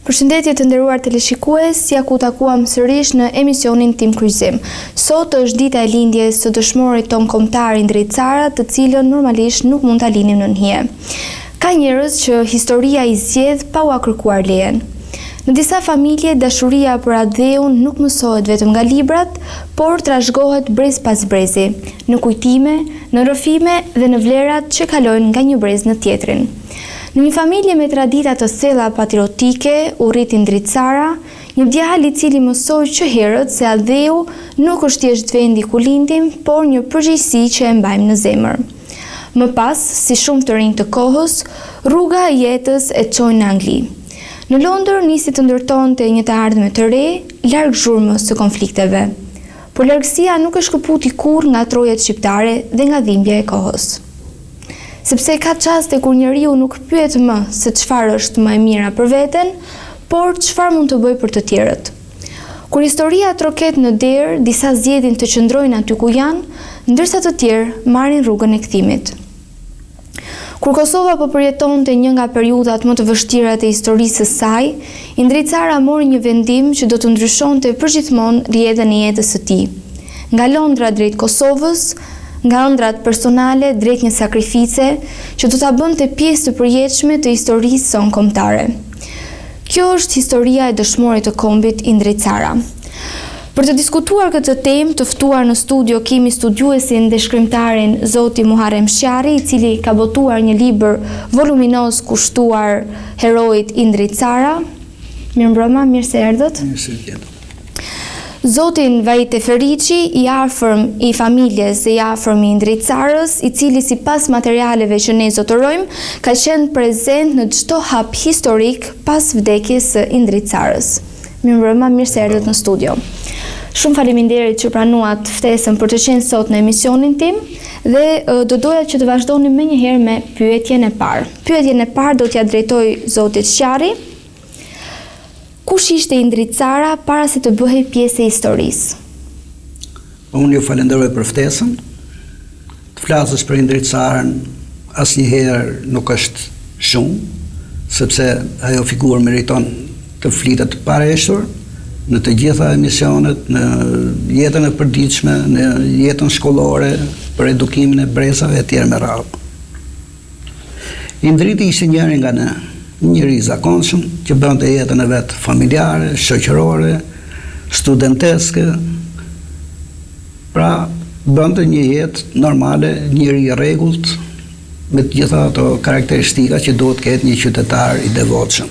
Përshëndetje të nderuar teleshikues, ja ku takuam sërish në emisionin Tim Kryqëzim. Sot është dita e lindjes së dëshmorit ton kombëtar Indrit Cara, të cilën normalisht nuk mund ta linim në nhije. Ka njerëz që historia i zgjedh pa u kërkuar lejen. Në disa familje dashuria për atë dheun nuk mësohet vetëm nga librat, por trashëgohet brez pas brezi, në kujtime, në rrëfime dhe në vlerat që kalojnë nga një brez në tjetrin. Në një familje me tradita të thella patriotike, u rrit Indrit Cara, një djalë i cili mësoi që herët se Aldheu nuk është thjesht vendi ku lindim, por një përgjegjësi që e mbajmë në zemër. Më pas, si shumë të rinj të kohës, rruga e jetës e çoi në Angli. Në Londër nisi të ndërtonte një të ardhme të re, larg zhurmës së konflikteve. Por largësia nuk e shkëputi kurrë nga trojet shqiptare dhe nga dhimbja e kohës. Sepse ka çaste kur njeriu nuk pyet më se çfarë është më e mira për veten, por çfarë mund të bëj për të tjerët. Kur historia troket në derë, disa zgjedhin të qëndrojnë aty ku janë, ndërsa të tjerë marrin rrugën e kthimit. Kur Kosova po përjetonte një nga periudhat më të vështira të historisë së saj, Indrit Cara mori një vendim që do të ndryshonte përgjithmonë rrjedhën e jetës së tij. Nga Londra drejt Kosovës, nga ëndrat personale drejt një sakrifice që do ta bënte pjesë të përjetshme të historisë son kombëtare. Kjo është historia e dëshmorit të kombit Indrit Cara. Për të diskutuar këtë temë, të ftuar në studio kemi studiuesin dhe shkrimtarin zoti Muharrem Shqari, i cili ka botuar një libër voluminoz kushtuar heroit Indrit Cara. Mirëmbrëma, mirë se erdhët. Mirë se vjen. Zotin Vahid Teferiqi, i afërm i familjes dhe i afërm i Indrit Carës, i cili sipas materialeve që ne zotërojmë, ka qenë prezent në çdo hap historik pas vdekjes së Indrit Carës. Mirëmbrëma, mirë se erdhët në studio. Shumë faleminderit që pranuat ftesën për të qenë sot në emisionin tim dhe do doja që të vazhdonim menjëherë me pyetjen e parë. Pyetjen e parë do t'ja drejtoj zotit Shqari. Kush ishte Indrit Cara para se të bëhej pjesë e historisë? Unë ju falenderoj për ftesën. Të flasësh për Indrit Carën asnjëherë nuk është shumë, sepse ajo figurë meriton të flitet të pareshtur në të gjitha emisionet, në jetën e përditshme, në jetën shkollore, për edukimin e brezave e tjerë me radhë. Indriti ishte njëri nga ne, njëri i zakonshëm që bënte jetën e vet familjare, shoqërore, studenteske. Pra, bënte një jetë normale, njëri i rregullt, me të gjitha ato karakteristika që duhet të ketë një qytetar i devotshëm.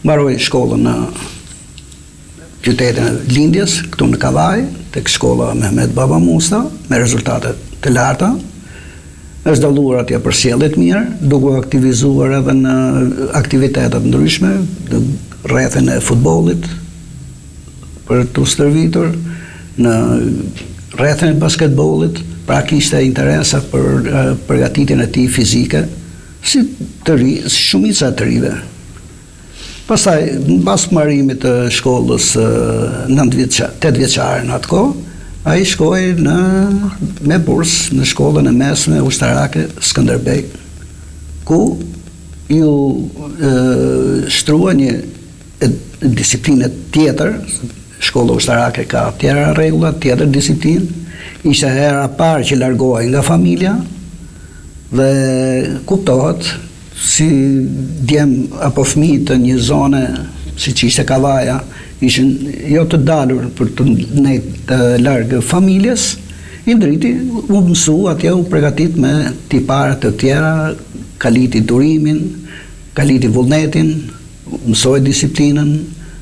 Mbaroi shkollën në qytetin e lindjes, këtu në Kavaj, tek shkolla Mehmet Baba Musa, me rezultate të larta. Është dalluar atje për sjellje të mirë, duke aktivizuar edhe në aktivitetet ndryshme, në rrethin e futbollit, për të stërvitur, në rrethin e basketbollit, pra kishte interesa për përgatitjen e tij fizike, si shumica të rive. Pastaj, pas marrimit të shkollës 8 vjeçare në atë kohë, ai shkoi me bursë në shkollën e mesme ushtarake Skënderbej, ku ju shtrua një disiplinë tjetër. Shkolla ushtarake ka tjera rregulla, tjetër disiplinë. Ishte hera parë që largohej nga familja dhe kuptohet si djem apo fëmijë të një zone siç ishte Kavaja, ishin jo të dalur për të nejtë larg familjes. Indriti u mësu atje, u përgatit me tipare të tjera, kaliti durimin, kaliti vullnetin, mësoi disiplinën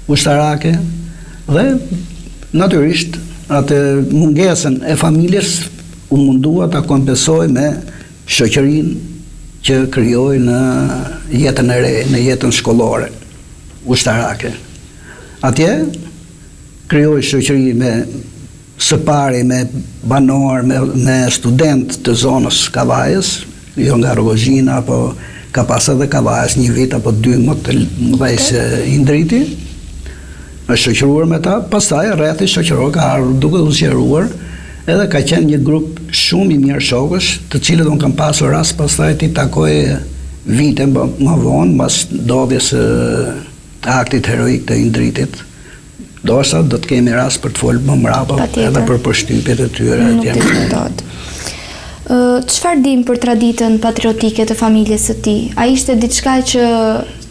ushtarake dhe natyrisht atë mungesën e familjes u mundua ta kompensoj me shoqërinë që krijoi në jetën e re, në jetën shkollore ushtarake. Atje krijoi shoqëri së pari me banor, me student të zonës Kavajës, jo nga Rogozhina, apo ka pas edhe Kavajës një vit apo 2 më të mëdhej se Indriti. Është shoqëruar me ta, pastaj rrethi shoqëror ka ardhur duke u zgjeruar, edhe ka qenë një grup shumë i mirë shokësh, të cilët unë kam pasur rast pastaj t'i takoj vite më vonë, pas ndodhjes së aktit heroik të Indritit, do të kemi rast për të folë më mrapa edhe për përshtypjet e tyre. Nuk diskutohet. Çfarë dim për traditën patriotike të familjes së tij? A ishte diçka që,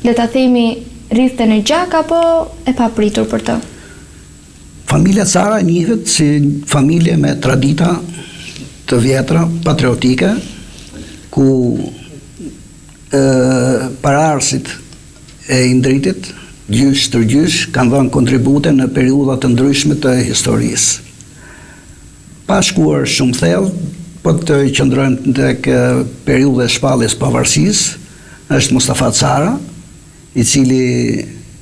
le ta themi, rrithte në gjak apo e papritur për të? Familja Cara njihet si familje me tradita të vjetra patriotike, ku paraardhësit e Indritit gjysh tërgjysh kanë dhënë kontribute në periudha të ndryshme të historisë. Pa shkuar shumë thellë, po të qëndrojmë tek periudha e shpalljes pavarësisë, është Mustafa Cara, i cili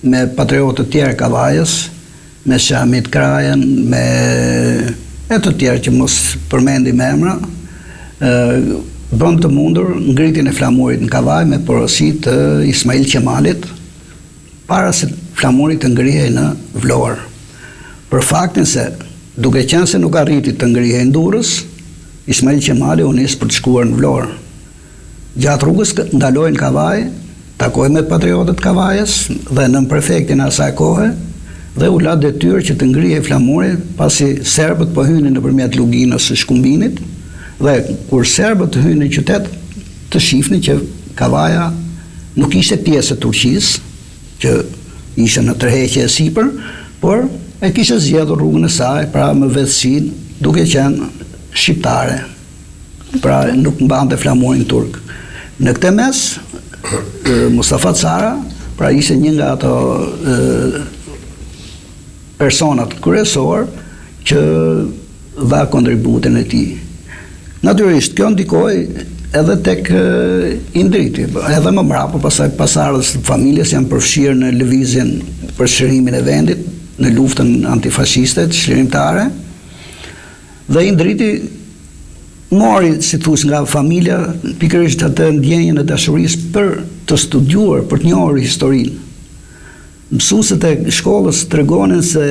me patriotët tjerë kavajës, me Shamit Krajen, me e të tjerë që mos përmendim emra, bën të mundur ngritjen e flamurit në Kavaj me porosi të Ismail Qemalit, para se flamuri të ngrihej në Vlorë. Për faktin se, duke qenë se nuk arriti të ngrihej në Durrës, Ismail Qemali u nis për të shkuar në Vlorë. Gjatë rrugës ndaloi në Kavaj, takoi me patriotët Kavajës dhe nën prefektin e asaj kohe, dhe u la detyrë që të ngrihej flamuri, pasi serbët po hynin nëpërmjet luginës së Shkumbinit, dhe kur serbët hynin në qytet, të shihnin që Kavaja nuk ishte pjesë e Turqisë, që ishte në tërheqje e sipër, por e kishte zgjedhur rrugën e saj, pra me vetësinë, duke qenë shqiptare. Pra nuk mbante flamurin turk. Në këtë mes, Mustafa Cara, pra ishte një nga ato personat kryesor që dha kontributin e tij. Natyrisht, kjo ndikoi edhe tek Indriti, edhe më mbrapa, pasaj pasardhës të familjes janë përfshirë në lëvizjen për çlirimin e vendit, në luftën antifashiste, çlirimtare, dhe Indriti mori, si thua, nga familja pikërisht atë ndjenjën e dashurisë për të studiuar, për të njohur historinë. Mësuesit e shkollës tregonin se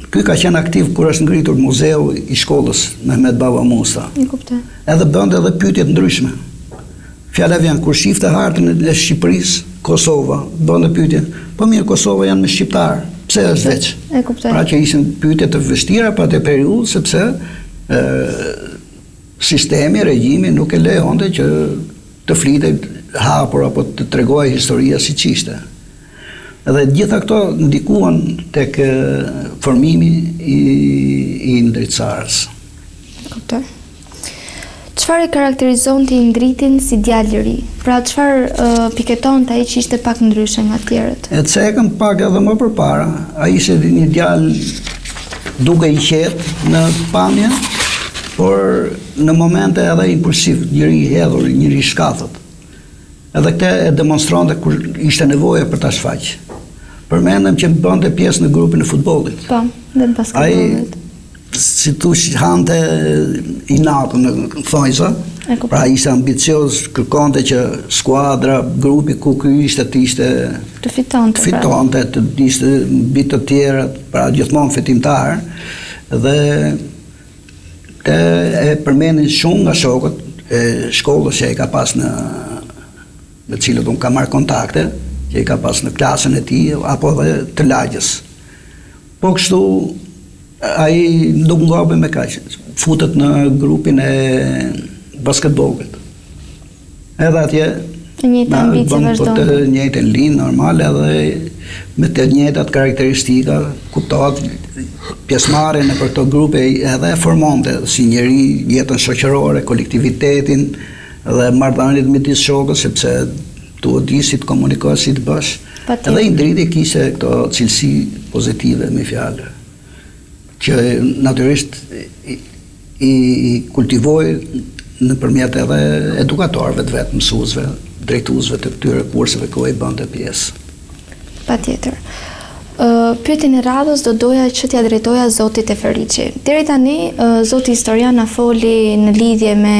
ky ka qenë aktiv kur është ngritur muzeu i shkollës Mehmet Baba Musa. E kuptoj. Edhe bënte edhe pyetje të ndryshme. Fjala vjen kur shifte hartën e Shqipërisë, Kosova, bënte pyetje. Po mirë, Kosova janë me shqiptar. Pse është veç? E kuptoj. Pra që ishin pyetje të vështira për atë periudhë, sepse sistemi, regjimi nuk e lejonte që të flitej hapur apo të tregojë historia siç ishte. Edhe gjitha këto ndikuan tek formimi i Indrit Carës. Kuptoj. Çfarë karakterizonte Indritin si djalë i ri? Pra çfarë piketonte ai që ishte pak ndryshe nga të tjerët? E cekëm pak edhe më përpara. Ai ishte një djalë duke i qetë në pamje, por në momente edhe impulsiv, njëri i hedhur, njëri i shkathët. Edhe këtë e demonstronte kur ishte nevoja për ta shfaqë. Përmendem që bënte pjesë në grupin e futbollit. Po, dhe në basketbollit. Ai, si thush, hante i natë në thonjza, pra ishte ambicioz, kërkonte që skuadra, grupi ku ky ishte të ishte të fitonte, të ishte mbi të tjerët, pra gjithmonë fitimtar, dhe e përmendin shumë nga shokët e shkollës që ai ka pas me cilët unë ka marrë kontakte, që i ka pas në klasën e tij apo dhe të lagjës. Po kështu ai nuk ngabe me kaq, futet në grupin e basketbollit. Edhe atje të njëjtë ambicie vazhdon. Të njëjtën linjë normal, edhe me të njëjtat karakteristika, kuptohet pjesëmarrjen në këto grupe edhe formonte si njeri jetën shoqërore, kolektivitetin dhe marrëdhëniet midis shokës, sepse duhet di si të komunikosh, si të bësh. Edhe Indriti kishte këto cilësi pozitive, me fjalë, që natyrisht i kultivoi nëpërmjet edhe edukatorëve të vet, mësuesve, drejtuesve të këtyre kurseve ku ai bënte pjesë. Patjetër. Pyetjen e radhës do doja që t'ja drejtoja Zotit Eferiçi. Deri tani Zoti historian na foli në lidhje me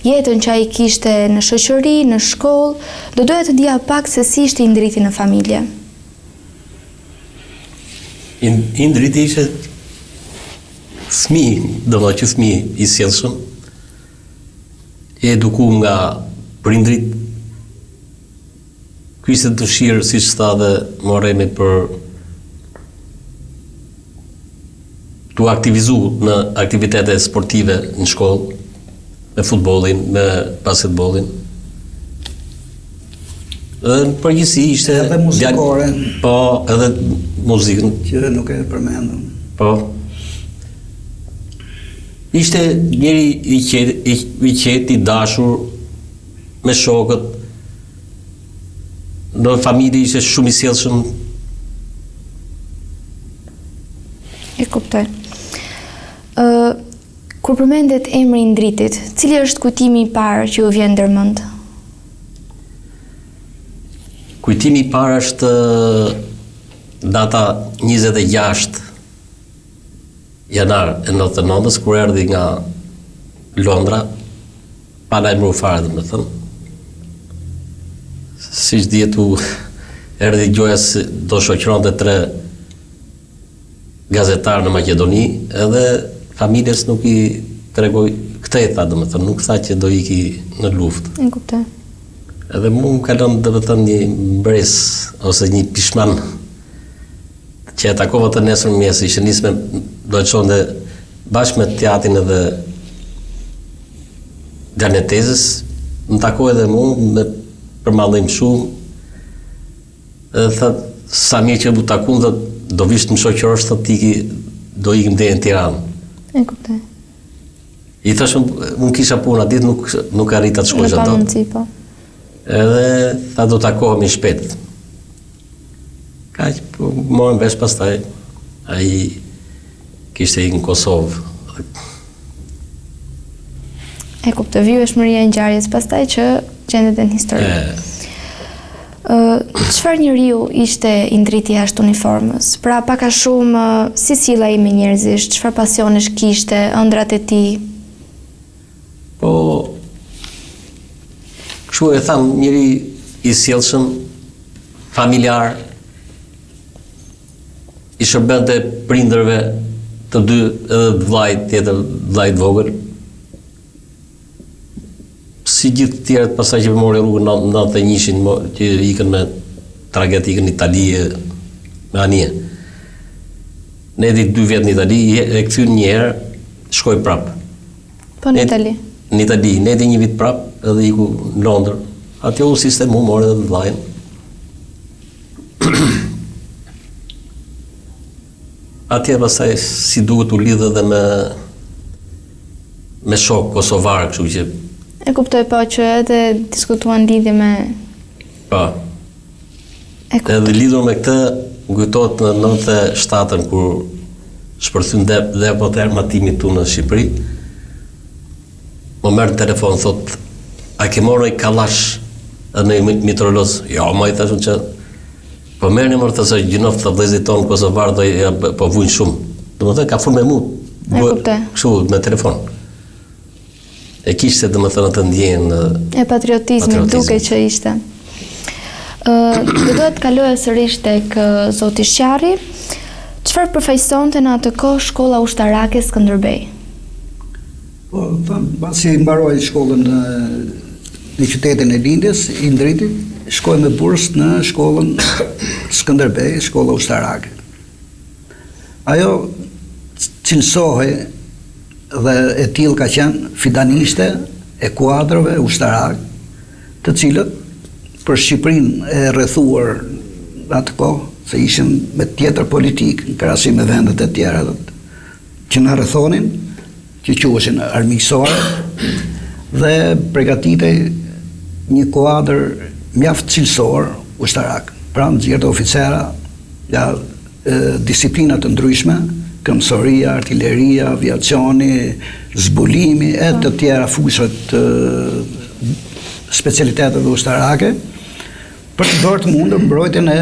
jetën që ai kishte në shoqëri, në shkollë. Do doja të dija pak se si ishte Indriti në familje. Indriti ishte fëmijë i sjellshëm, i edukuar nga prindrit. Ky kishte dëshirë, siç tha dhe Moremi, për tu aktivizu në aktivitete sportive në shkollë, me futbollin, me basketbollin. Dhe në përgjithësi ishte edhe muzikore. Po, edhe muzikën. Që nuk e përmendëm. Po. Ishte njëri i qetë, i dashur, me shokët. Në familje ishte shumë i sjellshëm. E kuptoj. Kur përmendet emri i Indritit, cili është kujtimi i parë që ju vjen ndërmend? Kujtimi i parë është data 26 janar e 99, kur erdhi nga Londra, pa lajmëruar fare, domethënë. Siç djetu, erdhi gjoja se do shoqëronte 3 gazetarë në Maqedoni, edhe familjes nuk i tregoi këtë, tha, domethënë, nuk tha që do iki në luftë. E kuptoj. Edhe mu më kalon domethënë një mbres ose një pishman që e takova të nesër mëngjes, ishte nisme do të çonte bashkë me teatrin edhe Danetezës, më takoi edhe mu me përmallim shumë. Edhe tha, sa mirë që bu takun, do vish të më shoqërosh, thotë ti do ikim deri në Tiranë. E kuptoj. I thashëm, unë kisha punë atë ditë, nuk arrita të shkojë ato. Po. Edhe tha do takohemi shpejt. Kaq, po morën vesh pastaj. Ai kishte ikë në Kosovë. E kuptoj, vjeshmëria e ngjarjes pastaj që gjendet në histori. Çfarë njeriu ishte Indriti jashtë uniformës? Pra pak a shumë si sillej me njerëzisht, çfarë pasionesh kishte, ëndrat e tij? Po, kështu e tham, njëri i sjellshëm, familjar, i shërbente prindërve të dy, edhe vllajt tjetër, vllajt vogël. Si gjithë të tjerët, pastaj që mori rrugën 91-shin, që ikën me traget, ikën në Itali me anije. Ne edhi 2 vjet në Itali, e kthyn një herë, shkoj prap. Po në Itali? Në Itali, ne edhi 1 vit prap, edhe iku në Londër. Atje u sistemu, mori edhe vllajën. Atje pastaj si duhet u lidhë edhe me shok kosovar, kështu që e kuptoj, po, që edhe diskutuan lidhje me... Po. Edhe lidhur me këtë, më kujtohet në 97-ën, kur shpërthyn deportimi tu në Shqipëri, më merr në telefon, thot, a ke morë i kallash edhe në mitroloz? Jo, ma i thashun që, po merrni më të se gjinoft të vëllezërit tonë kosovar, po vujnë shumë. Domethënë ka fund me mu. E kuptoj. Kështu, me telefon. E kishte domethënë të ndjenë e patriotizmi, duke që ishte. Do të kaloja sërish tek zoti Sqarri. Çfarë përfaqësonte në atë kohë shkolla ushtarake Skënderbej? Po, pasi mbaroi shkollën në qytetin e lindjes, Indriti, shkoi me bursë në shkollën Skënderbej, shkolla ushtarake. Ajo cilësohej dhe e tillë ka qenë fidanishte e kuadrove ushtarak, të cilët për Shqipërinë e rrethuar atë kohë, se ishin me tjetër politik në krahasim me vendet e tjera që na rrethonin, që quheshin armiqësore, dhe përgatitej një kuadër mjaft cilësor ushtarak. Pra nxjerrte oficera nga disiplina të ndryshme, këmbësoria, artilleria, aviacioni, zbulimi, e të tjera fushat specialiteteve ushtarake, për të bërë të mundur mbrojtjen e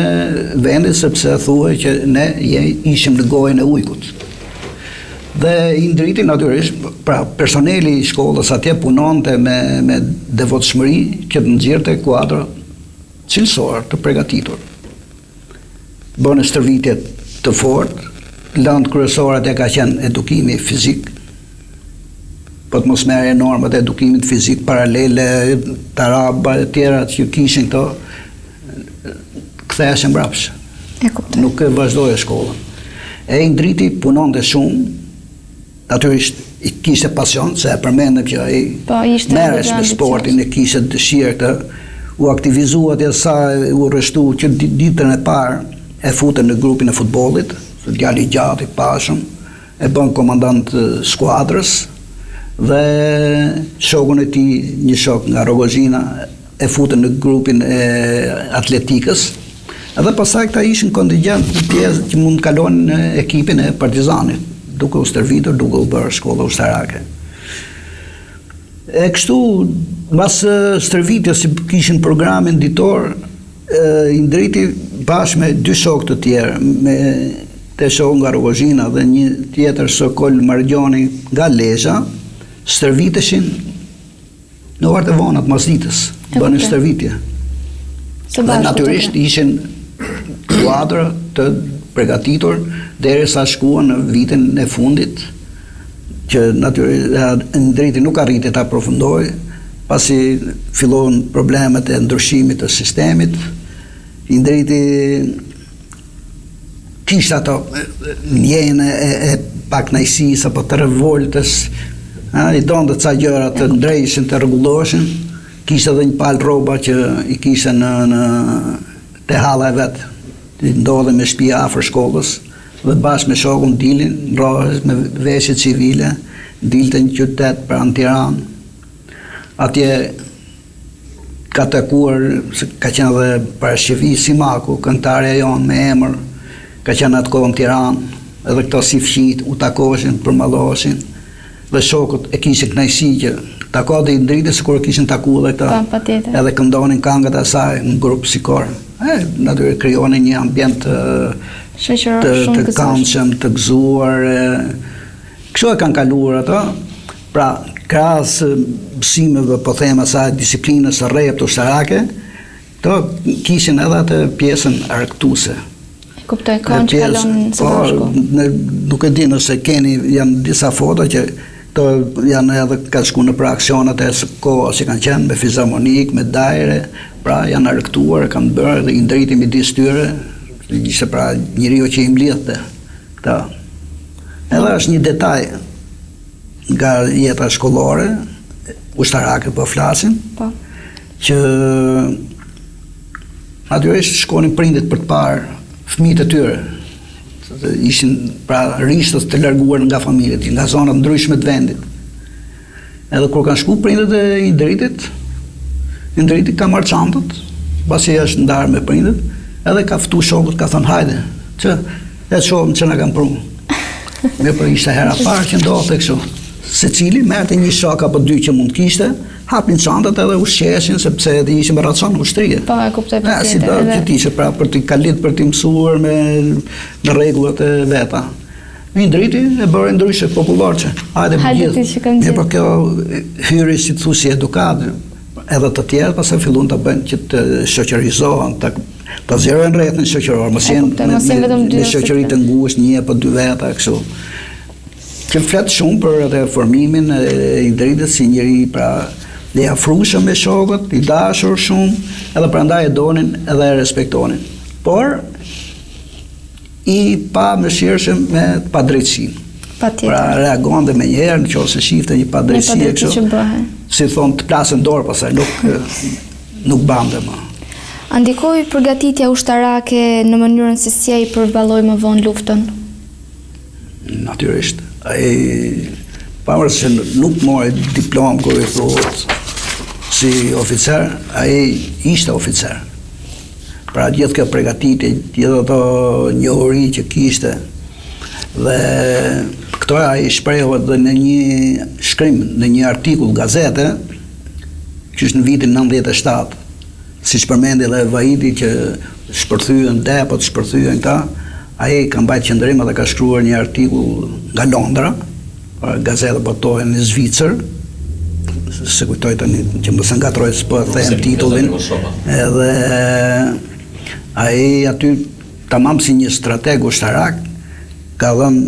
vendit, sepse thuhej që ne ishim në gojën e ujkut. Dhe Indriti natyrisht, pra personeli i shkollës atje punonte me devotshmëri që të nxjerrte kuadra cilësor të përgatitur. Bënë stërvitje të fortë, lëndë kryesorat e ka qenë edukimi fizik, po të mos merrje normat e edukimit fizik paralele, të araba e tjera që kishin këto ktheheshin mbrapsht. E kuptoj. Nuk vazhdoi shkollën. E Indriti punonte shumë, natyrisht i kishte pasion, se e përmendëm që ai merresh me sportin, e kishte dëshirë këtë, u aktivizua atje sa u rreshtu që ditën e parë e futën në grupin e futbollit, djali i gjatë i pashëm, e bën komandant skuadrës dhe shokun e tij, një shok nga Rogozhina, e futën në grupin e atletikës. Edhe pasaj këta ishin kontingjent në pjesë që mund të kalonin në ekipin e Partizanit, duke u stërvitur, duke u bërë shkolla ushtarake. E kështu, mbas stërvitjes si kishin programin ditor, Indriti bashkë me dy shokë të tjerë, me të shoku nga Rogozhina dhe një tjetër Sokol Margjoni nga Lezhë, stërviteshin në orët e vona të masditës, bënin stërvitje. Dhe natyrisht ishin kuadra të përgatitur derisa shkuan në vitin e fundit, që natyrisht Indriti nuk arriti ta përfundoi, pasi fillon problemet e ndryshimit të sistemit. Indriti kishte ato ndjenjën e pakënaqësisë apo të revoltës, i donte ca gjëra të ndrejshin, të rregulloheshin. Kishte edhe një palë rroba që i kishte te halla e vet. Ndodhe me shtëpia afër shkollës dhe bashkë me shokun dilin, ngrohen me veshje civile, dilte në qytet pranë Tiranë. Atje ka takuar, ka qenë dhe parashqivi Simaku, këngëtarja jonë me emër, ka qenë atë kohë në Tiranë, edhe këto si fqit u takoheshin, përmalloheshin, dhe shokët e kishin kënaqësi që takohet dhe Indriti sikur kishin takuar dhe këta, edhe këndonin këngët e saj në grup sikor. Natyrisht krijonin një ambient të këndshëm, të gëzuar. Kështu e kanë kaluar ato. Pra, krahas mësimeve, po them asaj disiplinës së rreptë ushtarake, to kishin edhe atë pjesën argëtuese. Kuptoj, kohën që kalon së bashku. Nuk e di nëse keni, janë disa foto që to janë edhe ka shku në pra aksionet e së kohës që kanë qenë me fizharmonik, me dajre, pra janë argëtuar, kanë bërë dhe Indriti midis tyre, ishte pra njeriu që i mblidhte këta. Edhe është një detaj nga jeta shkollore, ushtarake po flasin, që natyrisht shkonin prindit për të parë fëmijët e tyre. Ishin pra rishtës të larguar nga familjet, nga zonat ndryshme të vendit. Edhe kur kanë shku prindit e Indritit, Indriti ka marrë çantët, pasi është ndarë me prindit, edhe ka ftu shokët, ka thënë hajde, që e shohim që na kanë prunë. Me për ishte hera parë që ndodhte kështu. Secili merrte një shok apo dy që mund kishte, hapin çantat edhe ushqeshin sepse edhe ishin me racon ushtrie. Po, e kuptoj patjetër. Si do që ti ishte pra për të kalit, për të mësuar me rregullat e veta. Indriti e bëri ndryshe popullor që hajde me gjithë. Ne për kjo hyri si thu si edukat, edhe të tjerë pastaj filluan ta bëjnë që të shoqërizohen, ta zgjerojnë rrethin shoqëror, mos jenë në shoqëri të ngushtë, një apo dy veta kështu. Që flet shumë për atë formimin e Indritit si njëri pra i afrueshëm me shokët, i dashur shumë, edhe prandaj e donin edhe e respektonin. Por i pa mëshirshëm me padrejtësinë. Pra reagonte menjëherë nëse shifte një padrejtësi kështu. Si thon të plasën dorë pastaj nuk bante më. A ndikoi përgatitja ushtarake në mënyrën se si ai përballoi më vonë luftën? Natyrisht. Ai pavarësisht se nuk mori diplomë kur i thuhet si oficer, ai ishte oficer. Pra gjithë kjo përgatitje, gjithë ato njohuri që kishte dhe këto ai shprehuat dhe në një shkrim, në një artikull gazete, që është në vitin 97, siç përmendi edhe Vahidi që shpërthyen depo të shpërthyen këta, ai ka mbajtur qendrim dhe ka shkruar një artikull nga Londra, gazeta botohet në Zvicër, se kujtoj tani që mos ngatroj s'po them titullin, edhe ai aty tamam si një strateg ushtarak ka dhënë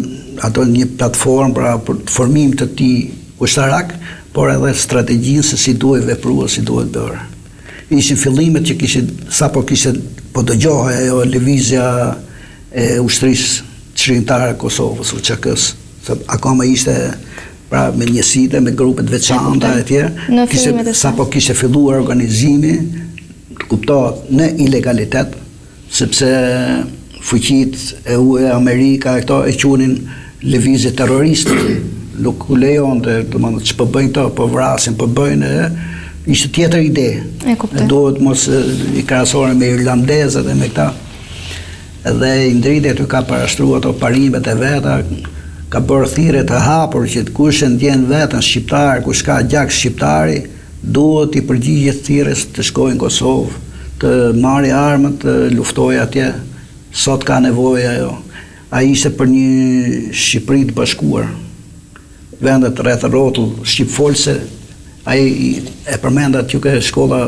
ato një platformë për formim të tij ushtarak, por edhe strategjinë se si duhet vepruar, si duhet bërë. Ishin fillimet që sapo kishte po dëgjohej ajo lëvizja e ushtrisë çrrimtare Kosovës, UÇK-s, se akoma ishte pra me njësitë, me grupet veçanta e tjerë, sapo kishte filluar organizimi, kuptohet, në ilegalitet, sepse fuqitë EU, Amerika e këto e qunin lëvizje terroriste, nuk u lejonte, domethënë ç'po bëjnë këto, po vrasin, po bëjnë, ishte tjetër ide. Duhet mos i krahasohen me irlandezët e me këta. Edhe Indriti aty ka parashtruar ato parimet e veta, ka bërë thirrje të hapur që kush e ndjen veten shqiptar, kush ka gjak shqiptari, duhet i përgjigjet thirrjes të shkojnë në Kosovë, të marrë armët, të luftojë atje. Sot ka nevojë ajo. Ai ishte për një Shqipëri të bashkuar. Vendet rreth rrotull shqipfolse, ai e përmend aty që shkolla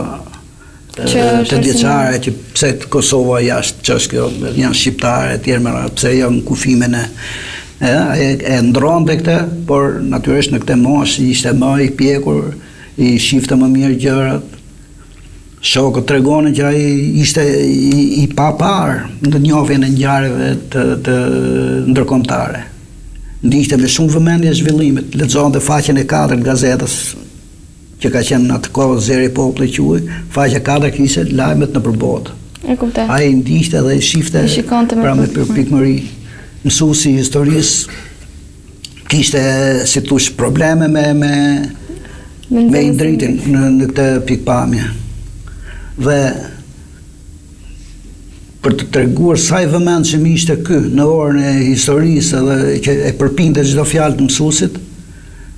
të djeçare që pse Kosova jashtë, ç'është kjo, janë shqiptarë e tjerë mëra, pse janë kufimin e ndronte këtë, por natyrisht në këtë moshë ishte më i pjekur, i shifte më mirë gjërat. Shokët tregonin që ai ishte i papar në njohjen e ngjarjeve të ndërkombëtare. Ndiqte me shumë vëmendje zhvillimet, lexonte faqen e 4 të gazetës që ka qenë në atë kohë Zeri i Popullit quhej, faqja 4 kishte lajmet në përbotë. E kuptoj. Ai ndiqte dhe i shifte pra me përpikmëri. Mësuesi i historisë kishte si thosh probleme me Indritin në këtë pikpamje. Dhe për të treguar sa i vëmendshëm ishte ky në orën e historisë edhe që e përpinte çdo fjalë të mësuesit,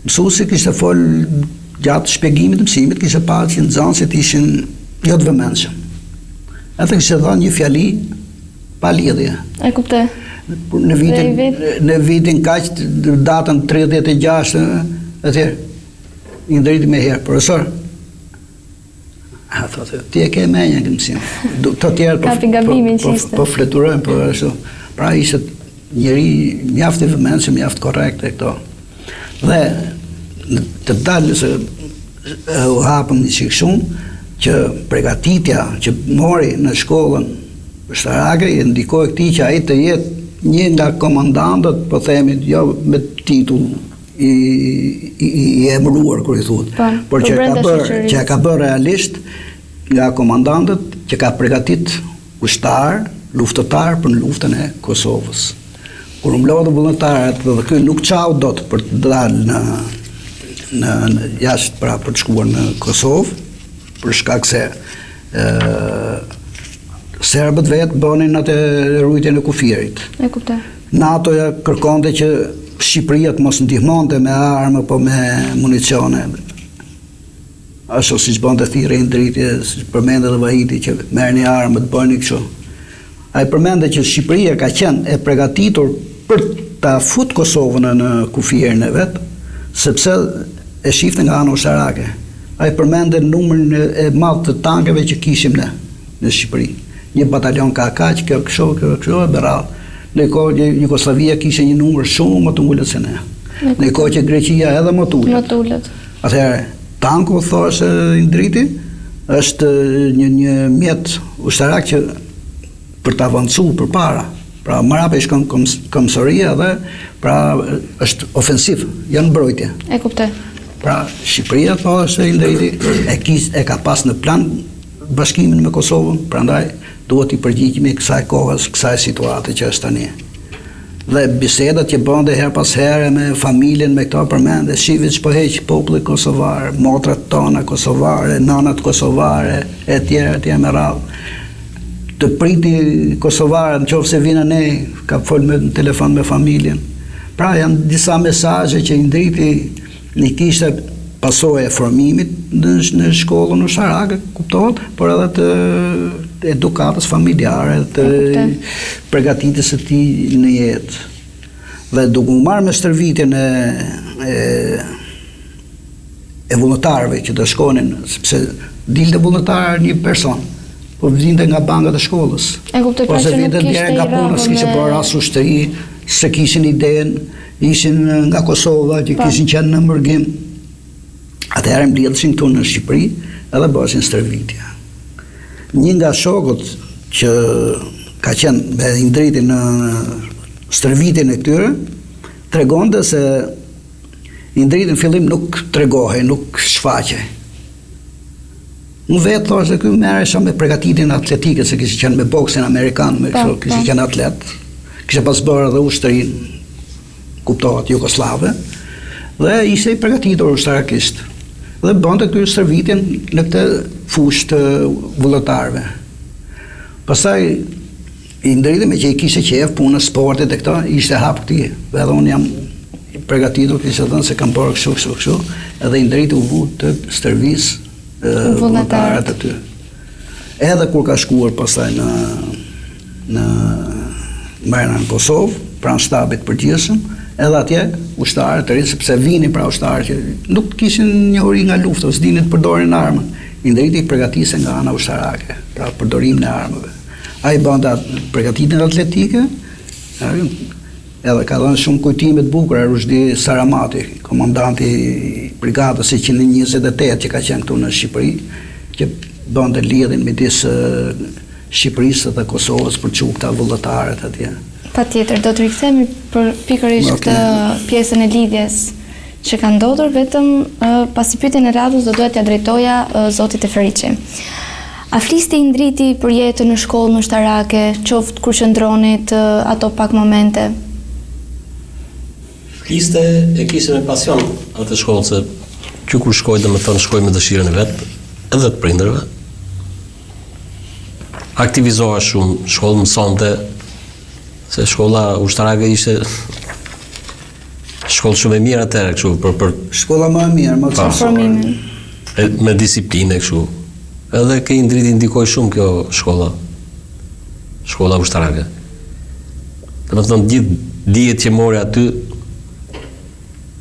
mësuesi kishte fol gjatë shpjegimit të mësimit, kishte parë që nxënësit ishin jo të vëmendshëm. Atë kishte dhënë një fjali pa lidhje. E kuptoj. Në vitin kaq, datën 36, atje Indriti me herë, profesor, thotë, ti e ke menja këtë mësim. Të tjerë po fleturojnë, po ashtu. Pra ishte njëri mjaft i vëmendshëm, mjaft korrekt e këto. Dhe të dalë se u hapëm një çik shumë që përgatitja që mori në shkollën ushtarake i ndikoi këtij që ai të jetë një nga komandantët, po themi, jo me titull i emëruar kur i thuhet, por që ka bërë realisht nga komandantët që ka përgatit ushtar, luftëtar për në luftën e Kosovës. Kur mblodhën vullnetarët dhe ky nuk çau dot për të dalë në jashtë pra për të shkuar në Kosovë, për shkak se serbët vetë bënin atë rujtjen e kufirit. E kuptoj. NATO-ja kërkonte që Shqipëria të mos ndihmonte me armë, po me municione. Ashtu siç bënte thirrje Indriti, siç përmendë edhe Vahidi që merrni armë, të bëni kështu. Ai përmendë që Shqipëria ka qenë e përgatitur për ta fut Kosovën në kufirin e vet, sepse e shifte nga ana ushtarake. Ai përmendë numrin e madh të tankeve që kishim ne në Shqipëri. Një batalion ka kaq, kjo kështu e berrall. Në kohë që Jugoslavia kishte një numër shumë më të ulët se ne. Në kohë që Greqia edhe më të ulët. Atëherë, tanku, thoshte Indriti, është një mjet ushtarak që për të avancuar përpara. Pra mbrapa shkon komsoria dhe pra është ofensiv, janë mbrojtje. E kuptoj. Pra Shqipëria, thoshte Indriti, e ka pas në plan bashkimin me Kosovën, prandaj duhet i përgjigjemi kësaj kohës, kësaj situate që është tani. Dhe bisedat që bënte her pas here me familjen, me këto përmende, shifit që po heq populli kosovar, motrat tona kosovare, nanat kosovare, e tjera me radhë. Të priti kosovare, në qoftë se vina ne, ka fol në telefon me familjen. Pra janë disa mesazhe që Indriti i kishte pasojë e formimit në shkollën ushtarake, kuptohet, por edhe të edukatës familjare, të përgatitjes së tij në jetë. Dhe duke u marrë me stërvitjen e vullnetarëve që të shkonin, sepse dilte vullnetar një person, po vinte nga bankat e shkollës. E kuptoj, pra që nuk kishte nga puna, s'kishte bërë rast ushtri, se kishin idenë, ishin nga Kosova, që kishin qenë në mërgim. Atëherë mbledheshin këtu në Shqipëri edhe bëheshin stërvitje. Një nga shokët që ka qenë me Indritin në stërvitin e këtyre, tregonte se Indriti në fillim nuk tregohej, nuk shfaqej. Unë vetë thosht se këy merresha me përgatitjen atletike, se kishte qenë me boksin amerikan, me kështu, kishte qenë atlet. Kishte pas bërë edhe ushtërinë, kuptohet, jugoslave, dhe ishte i përgatitur ushtarakisht. Dhe bënte këy stërvitin në këtë fushë të vullnetarëve. Pastaj Indriti me që i kishte qejf punës, sportit e këto, ishte hap këtij. Edhe unë jam i përgatitur, kishte thënë se kam bërë kështu, edhe Indriti u vu të stërvis vullnetarët aty. Edhe kur ka shkuar pastaj në Mërna në Kosovë, pranë shtabit përgjithshëm, edhe atje ushtarët të rinj, sepse vinin pra ushtarë që nuk kishin njohuri nga lufta, ose dinin të përdorin armën. Indriti i përgatiste nga ana ushtarake, pra përdorimin e armëve. Ai bënte përgatitjen atletike, edhe ka dhënë shumë kujtime të bukura Rushdi Saramati, komandanti i brigadës 128 që ka qenë këtu në Shqipëri, që bënte lidhjen midis Shqipërisë dhe Kosovës për çu këta vullnetarët atje. Patjetër, do të rikthehemi për pikërisht këtë pjesën e lidhjes që ka ndodhur, vetëm pasi pyetjen e radhës do doja t'ia drejtoja zotit Eferiçi. A flisti Indriti për jetën në shkollë ushtarake, qoftë kur qëndronit ato pak momente? Fliste e kishte me pasion atë shkollë, se që kur shkoj dhe me thënë shkoj me dëshirën e vetë, edhe të prindërve. Aktivizoha shumë, shkollë mësonte, se shkolla ushtarake ishte shkollë shumë e mirë atëherë, kështu për shkolla më e mirë, më të formimin. Me disiplinë kështu. Edhe ke Indriti ndikoi shumë kjo shkolla ushtarake. Domethënë gjithë dijet që mori aty,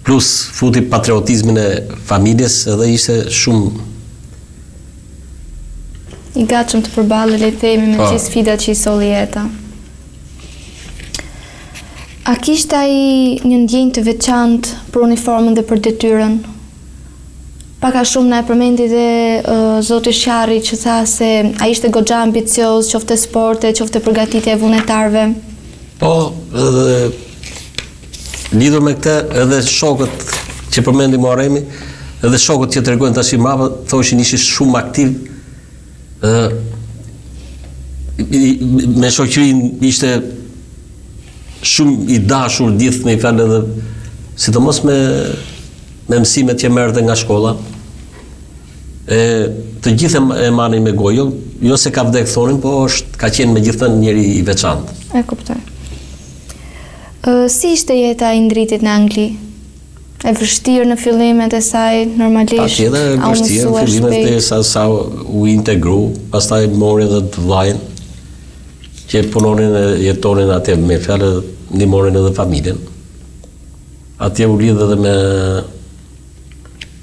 plus futi patriotizmin e familjes, edhe ishte shumë i gatshëm të përballë, le të themi, me gjithë sfidat që i solli jeta. A kishte ai një ndjenjë të veçantë për uniformën dhe për detyrën? Pak a shumë na e përmendi dhe zoti Sharri që tha se ai ishte goxha ambicioz, qoftë sporte, qoftë përgatitja e vullnetarëve. Po, edhe lidhur me këtë, edhe shokët që përmendi Muharremi, edhe shokët që tregojnë tash mbrapa, thoshin ishin shumë aktiv. Me shoqërinë ishte shumë i dashur gjithë me i falë, edhe sidomos me mësimet që merrte nga shkolla. Të gjithë e marrin me gojë, jo se ka vdek thonin, po ka qenë megjithënë njëri i veçantë. E kuptoj. Si ishte jeta e Indritit në Angli? E vështirë në fillimet e saj, normalisht? Patjetër, e vështirë në fillimet e sa u integru, pastaj mori edhe të vllajën, që punonin e jetonin atje, me fjalë ndihmonin edhe familjen. Atje u lidh edhe me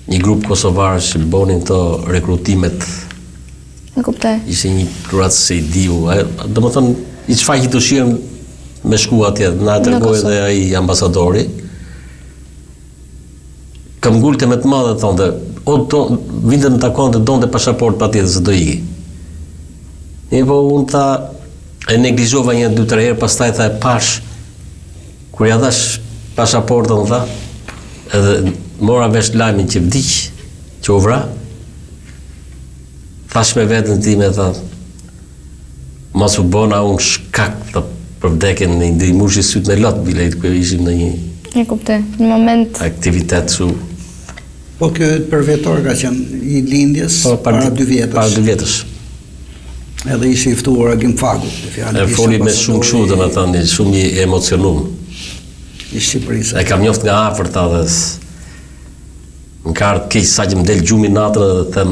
një grup kosovarë që bonin këto rekrutimet. E kuptoj. Ishte një gruat se i diu, domethënë i çfaqi dëshirën me shku atje, na tregoi edhe ai ambasadori. Kam ngulte me të madhe, thonte, vinte më takonte, donte pasaport patjetër se do iki. Po unë tha, e neglizhova 1-2-3 herë, pastaj tha e pash, kur ja dhash pasaportën, tha, edhe mora vesh lajmin që vdiq, që u vra, thash me vetën time, tha, mas u bona unë shkak për vdekjen në ndihmushi syt me lot, bile ku ishim në një e kuptoj, në moment aktivitet su. Po kjo përvetor ka qenë i lindjes para 2 vjetësh. Para 2 vjetësh. Edhe ishte i ftuar Gimfagu. E foli me shumë kështu, domethënë, shumë i emocionum. I Shqipërisë. E kam njoft nga afër ta dhe më ka ardhur keq sa që më del gjumi natën dhe them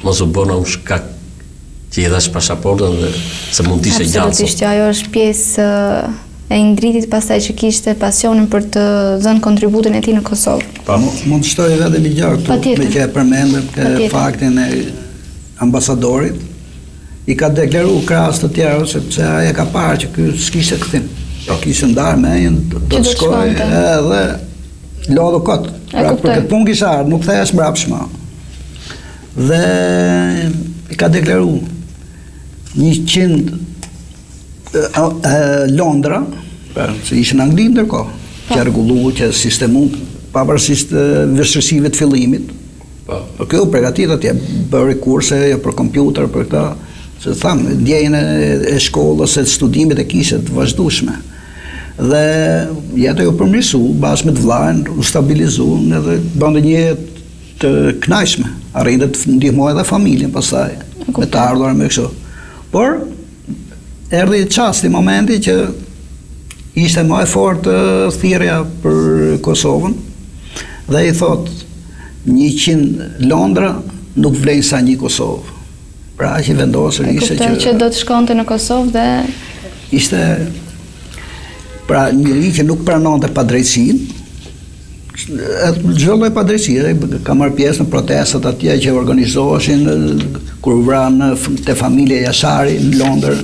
mos u bëna unë shkak që i dhash pasaportën dhe se mund të ishte gjallë. Absolutisht, ajo është pjesë e Indritit, pastaj që kishte pasionin për të dhënë kontributin e tij në Kosovë. Pa mund të shtoj edhe një gjë këtu, me që e përmendëm faktin e ambasadorit, i ka deklaruar krahas të tjerë, sepse ai e ka parë që ky s'kishte kthim. Po kishte ndarë me një do të shkojë edhe lodhu kot. Pra për këtë punë kisha ardhur, nuk kthehesh mbrapshëm. Dhe i ka deklaruar 100 Londra, që ishën Angli ndërkohë, që rregullu, që sistemu, pavarësisht vështirësive të fillimit. Por kjo përgatit atje, bëri kurse për kompjuter, për këta, që thamë, ndjejnë e shkollës e studimit e kishte të vazhdueshme. Dhe jeta ju përmirësu, bashkë me të vllajën, u stabilizu, edhe bënde një jetë të kënaqshme, arrinte të ndihmoj edhe familjen pastaj, me të ardhur me kështu. Por erdhi çasti, momenti që ishte më e fortë thirrja për Kosovën dhe i thot 100 Londra nuk vlen sa një Kosovë. Pra që vendosur ishte që do të shkonte në Kosovë dhe ishte pra njëri që nuk pranonte padrejtësinë, çdo lloj padrejtësie, ka marrë pjesë në protestat atje që organizoheshin kur vranë te familja Jashari në Londër,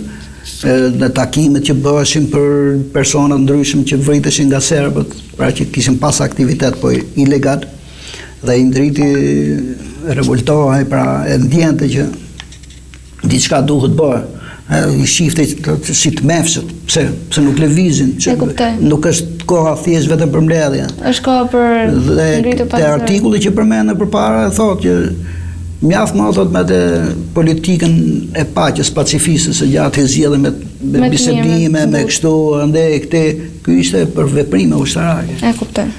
në takimet që bëheshin për persona ndryshëm që vriteshin nga serbët, pra që kishin pas aktivitet po ilegal, dhe i ndriti revoltohej, pra e ndjente që diçka duhet bërë. I shifte si të mefshët, pse nuk lëvizin, nuk është koha thjesht vetëm për mbledhje. Është koha për ngritur pasardhësi. Te artikulli që përmendën përpara thotë që mjaft më thot me të politikën e paqes pacifiste së gjatë e zgjedhën me bisedime, me kështu, ande këtë, ky ishte për veprime ushtarake. E kuptoj.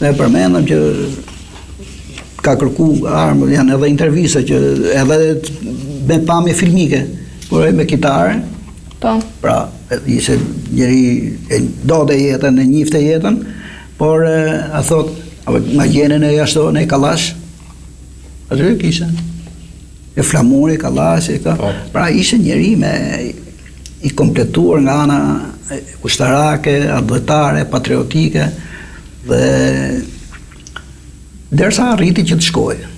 Ne përmendëm që ka kërku armë, janë edhe intervista që edhe me pamje filmike, por me kitare. Po. Pra, ishte njëri dode jetën, e njifte jetën, por a thot, ma gjenën e jashto në Kallash, atë kishe. E flamuri, Kallash, pra ishte njëri i kompletuar nga ana ushtarake, adhëtare, patriotike, dhe derisa arriti që të shkojë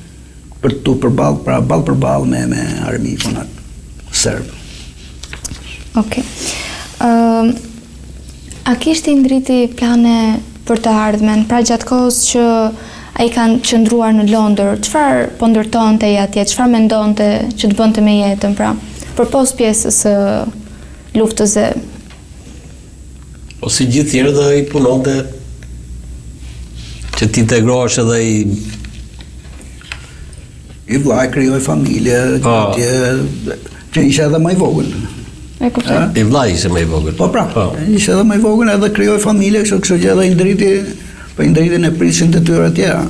për të përballë, pra ballë për ballë me armikun serb. Okej. A kishte ndriti plane për të ardhmen, pra gjatë kohës që ai kanë qëndruar në Londër, çfarë po ndërtonte atje, çfarë mendonte që të bënte me jetën, pra, përpos pjesës së luftës së Po si gjithë tjerë dhe i punonte që t'integrohesh edhe i vllai krijoi familje, që ishte edhe më i vogël. E kuptoj. I vllai ishte më i vogël. Po pra, ishte edhe më i vogël, edhe krijoi familje, kështu që edhe i ndritin e prishin të tyre tjera.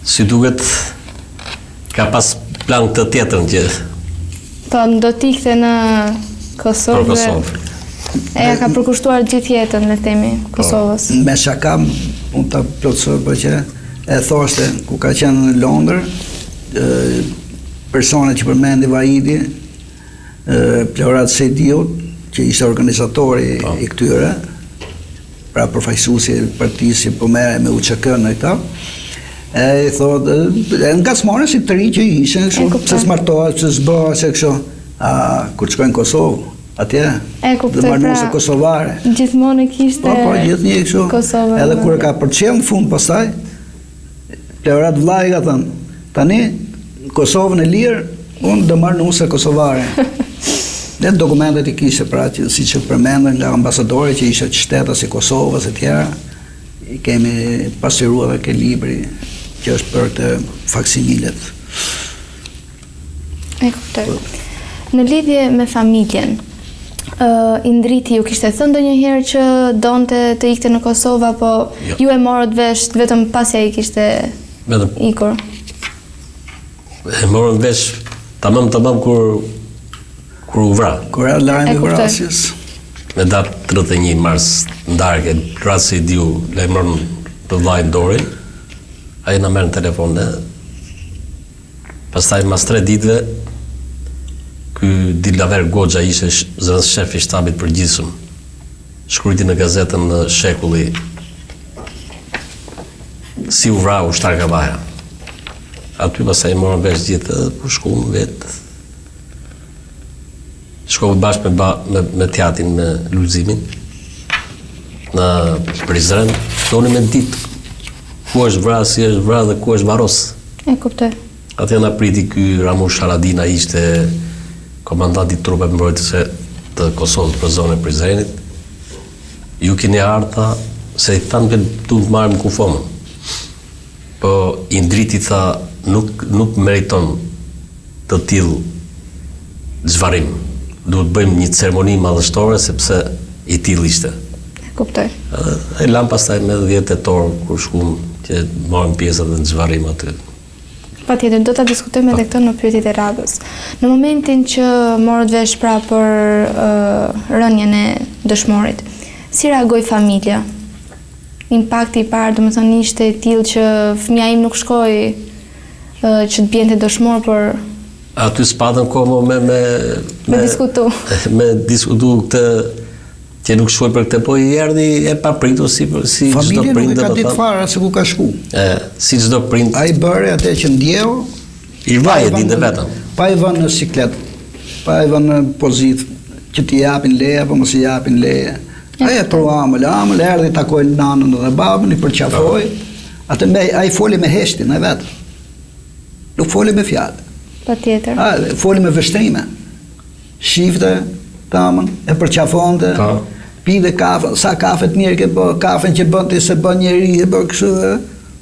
Si duket ka pas plan të tjetër që Po do t'ikte në Kosovë. Për Kosovë. E ka përkushtuar gjithë jetën, le themi, Kosovës. Me shaka, unë ta plotësoj, po që e thoshte ku ka qenë në Londër, personat që përmendi Vahidi, Plorat Sediut, që ishte organizatori i këtyre, pra përfaqësuesi i partisë po merre me UÇK në këta, i thotë, nga smore si të ri që ishen, se smartohet, se zbëhet, se kështu, kur të shkojnë në Kosovë, atje, dhe marrënuse kosovare. Gjithmonë kishte gjithë një kështu, Kosovë. Edhe kur ka përqell në fund pastaj, Plorat vllai ka thënë, tani Kosovën e lirë, unë do marr nuse kosovare. Dhe dokumentet i kishte pra që siç e përmendën nga ambasadori që ishte shtetas i Kosovës e tjera, i kemi pasuruar edhe ke libri që është për të faksimilet. E kuptoj. Në lidhje me familjen, i ndriti ju kishte thënë ndonjëherë që donte të ikte në Kosovë, apo ju e morët vesh vetëm pasi ai kishte ikur? E morën vesh tamam kur u vra. Kur era lajmi i vrasjes. Me datë 31 mars ndarke, rasti diu lajmëron të vllajën Dorin. Ai na merr në telefon dhe pastaj mas 3 ditëve ky Dilaver Goxha ishte zëvendës shef i shtabit përgjithshëm. Shkruajti në gazetën në Shekulli si u vra ushtar Kavaja. Aty pastaj morën vesh gjithë ku shkuam vetë. Shkova bashkë me teatrin me Luzimin në Prizren, doni me ditë ku është vra, si është vra dhe ku është varos. E kuptoj. Atje na priti ky Ramush Haradina, ishte komandanti i trupave mbrojtëse të Kosovës për zonën e Prizrenit, ju keni ardha se i thanë që du të marrim kufomën. Po i ndriti tha nuk meriton të tillë zhvarrim. Duhet bëjmë një ceremoni madhështore sepse i tillë ishte. Kuptoj. E lam pastaj me 10 tetor kur shkuam që morëm pjesë edhe në zhvarrim aty. Patjetër, do ta diskutojmë edhe këtë në pyetjet e radhës. Në momentin që morët vesh pra për rënjen e dëshmorit, si reagoi familja? Impakti i parë, domethënë ishte i tillë që fëmia im nuk shkoi që të bjente dëshmor, por aty s'patëm kohë me diskutu. Me diskutu këtë që nuk shkoj për këtë, po i erdhi e papritur si çdo prind. Familja nuk ka ditë fare se ku ka shku. Si çdo prind. Ai bëri atë që ndjeu, I vaje dinte vetëm. Pa i vënë në siklet, pa i vënë në pozitë që t'i japin leje apo mos i japin leje. Ai e prova amël, erdhi takoi nanën dhe babën, i përqafoi. Atë ai foli me heshtin e vet. Nuk foli me fjalë. Patjetër. Foli me vështrime. Shifte tamën, e përqafonte. Pide kafe, sa kafe të mirë ke bë, kafen që bën ti se bën njeri, e bë kështu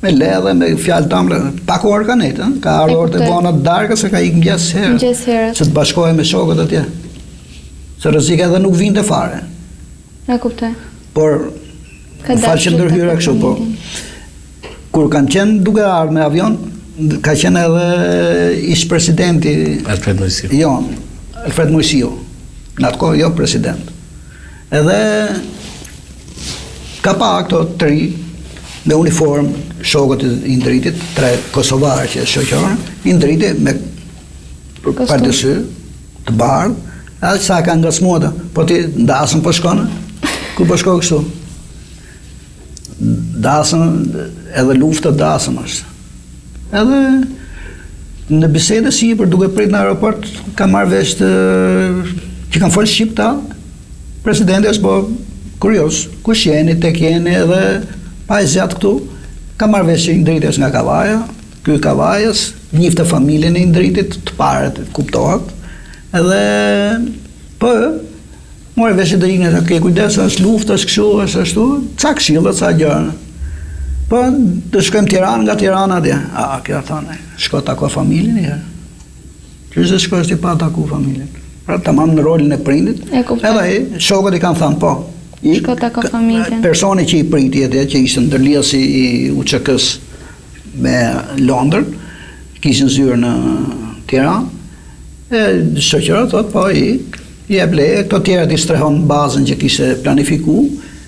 me ledhe, me fjalë tamre, pak orë ka nejtë, ka ardhur të bona të darkë se ka ikë mëngjes herë. Se të bashkohej me shokët atje. Se rrezik edhe nuk vinte fare. E kuptoj. Por fal që ndërhyra kështu, po. Kur kanë qenë duke ardhur me avion, ka qenë edhe ish presidenti Alfred Moisiu. Jo, Alfred Moisiu. Në atë kohë jo president. Edhe ka pa këto të ri me uniform, shokët i ndritit, 3 kosovarë që shoqërën, i ndritit me pardesy, të bardhë, edhe sa ka ngacmuar, po ti ndasën po shkonë, ku po shko kështu? Dasën, edhe lufta dasën është. Edhe në bisede si për duke prit në aeroport, ka marrë vesh të që kanë folë shqip ta, presidenti është po kurios, kush jeni, tek jeni, edhe pa e zjatë këtu, ka marrë vesh që i ndritës nga Kavaja, ky Kavajës, njifte familjen e ndritit, të paret, kuptohet, edhe po, mori vesh e dërinë, ke kujdes, është luftë, është kështu, është ashtu, ca këshillët, ca gjërë. Po, të shkojmë Tiranë, nga Tirana atje. Kja thane, shko tako familjen i herë. Qështë shko është i pa taku familjen. Pra të mamë në rolin e prindit, edhe shokët i kanë thënë, po. Shko tako familjen. Personi që i priti atje, që ishte ndërlijës i UÇK-s me Londër, kishin zyrë në Tiranë, shoqëra thot, po i jep leje, këto tjerët i strehon bazën që kishte planifiku,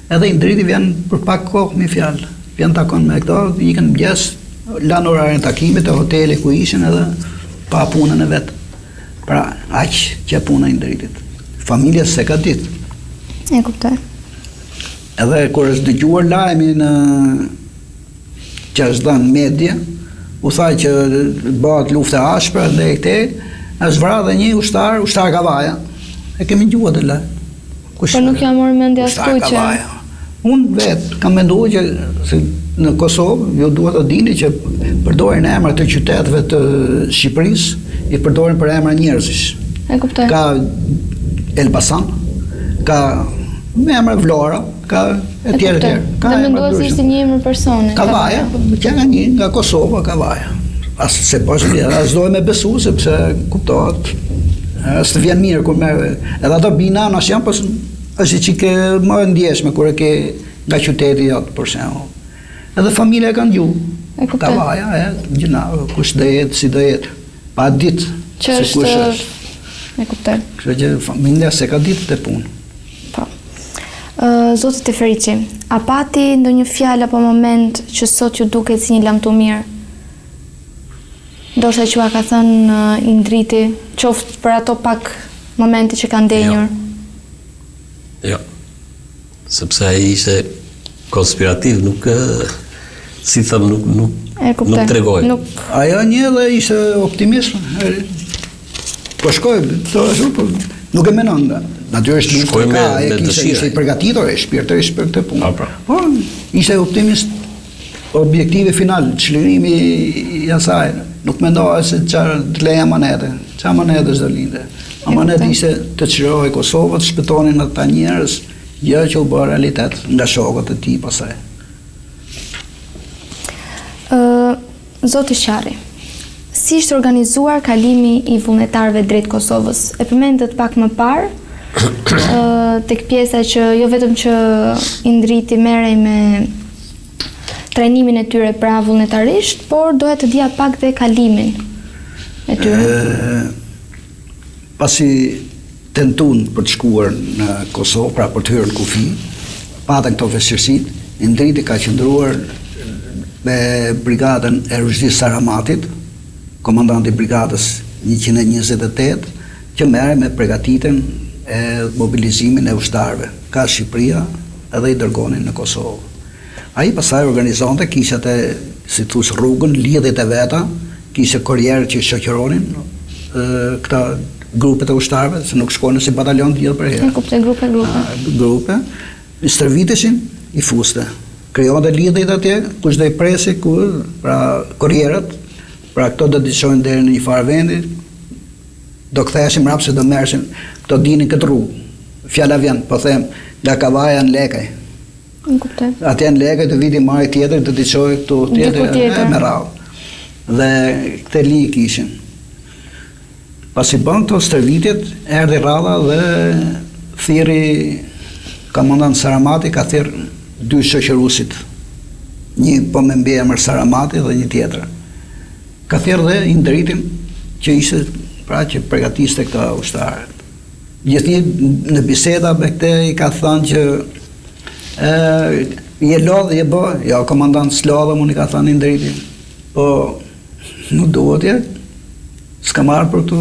edhe i ndriti vjen për pak kohë me fjalë. Vjen takon me këto, ikën mëngjes, lanë orarin takimit e hoteli ku ishin edhe pa punën e vet. Pra, aq që puna i ndritit. Familja se ka ditë. E kuptoj. Edhe kur është dëgjuar lajmi në që është dhënë media, u tha që bëhet luftë e ashpër dhe këtej, është vrarë dhe një ushtar Kavaja. E kemi dëgjuar atë lajm. Po nuk jam marrë mendje askuj që unë vetë kam menduar që në Kosovë, ju duhet të dini që përdorin emra të qytetëve të Shqipërisë, i përdorin për emra njerëzish. E kuptoj. Ka Elbasan, ka emra Vlora, ka e tjerë. Dhe mendova se ishte një emër personi. Kavaja, që nga Kosova, Kavaja. As se as dojë me besu, sepse kuptohet, as të vjen mirë kur merr, edhe ato bina nas janë pas është që ke më ndjeshme kur e ke nga qyteti jot për shembull. Edhe familja kanë gjuhë. Kavaja, gjëna, kush do jetë, si do jetë. Pa ditë se kush është. E kuptoj. Kështu që familja se ka ditë të punë. Po. Zoti Teferiqi, a pati ndonjë fjalë apo moment që sot ju duket si një lamtu mirë? Ndoshta që ka thënë i ndriti, qoftë për ato pak momente që kanë ndenjur. Jo. Sepse ai ishte konspirativ, nuk si them nuk tregoi. Ajo një dhe ishte optimist. Po shkoj, po nuk e menon. Natyrisht shkoi me dëshirë. Ishte i përgatitur, shpirtërisht për këtë punë. Po, ishte optimist. Objektivi final, çlirimi i asaj. nuk mendoja se çfarë të leja amanete. Çfarë amanete do linde? Amaneti ishte të çlirohej Kosovën, të shpëtonin ata njerëz, gjë që u bë realitet nga shokët e tij pasaj. Zoti Sharri, si ishte organizuar kalimi i vullnetarëve drejt Kosovës? E përmendët pak më parë, tek pjesa që jo vetëm që i ndriti merrej me trajnimin e tyre pra vullnetarisht, por doja të dija pak dhe kalimin e tyre. Pasi tentun për të shkuar në Kosovë, pra për të hyrë në kufi, patën këto vështirësit, i ndriti ka qëndruar me brigadën e Rushdis Saramatit, komandanti brigadës 128, që merre me përgatitjen e mobilizimin e ushtarëve, ka Shqipëria edhe i dërgonin në Kosovë. Ai pasaj organizonte, kishte si thush rrugën, lidhjet e veta, kishte korrierë që shoqëronin këta grupet e ushtarëve, se nuk shkonin si batalion të gjithë për herë. E kuptoj, grupe. I stërviteshin, i fuste. Krijonte lidhjet atje, kush do i presi, pra korrierët, pra këto do të shkojnë deri në një farë vendi, do ktheheshin mbrapa se do merreshin, këto dinin këtë rrugë. Fjala vjen, po them, nga Kavaja në Lekaj. Atje në Lekaj të viti mari tjetër, të të qojë këtu tjetër me radhë. Dhe këte li kishin. Pas i bën këto stërvitjet, erdhi radha dhe thiri komandant Saramati, ka thirrë 2 shoqëruesit. Një po me mbiemër Saramati dhe një tjetër. Ka thirrë dhe i ndritin që ishte pra që përgatiste këta ushtarët. Gjithnjë në biseda me këte i ka thënë që je lodhë, je bë, ja komandant s'lodhëm, unë i ka thënë i ndritin, po nuk duhet je, s'ka marrë për këtu,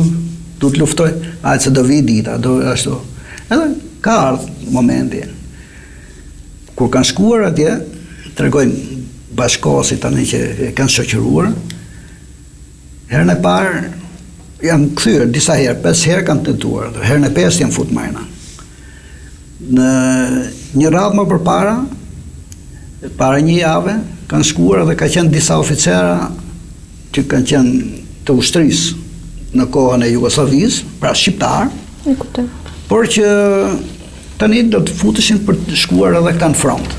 du të luftoj, ajtë se do vi dita, do ashtu. Edhe ka ardhë momenti. Kur kanë shkuar atje, tregojnë bashkosit tani që kanë shoqëruar, herën e parë janë kthyer disa herë, 5 herë kanë tentuar, herën e 5 janë fut marina. Në një radhë më përpara, para një jave, kanë shkuar dhe ka qenë disa oficera që kanë qenë të ushtrisë në kohën e Jugosllavisë, pra shqiptar, por që tani do të futeshin për të shkuar edhe këta në front.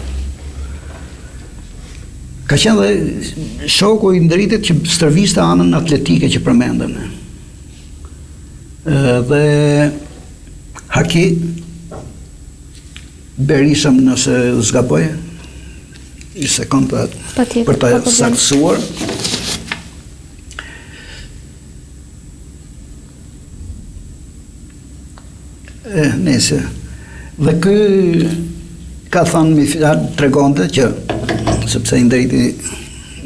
Ka qenë dhe shoku i ndritit që stërviste anën atletike që përmendëm. Dhe Haki, Berishëm nëse zgaboj, i sekund për të saktësuar. Nese. Dhe kë ka thënë mi fjalë tregonte që sepse i ndriti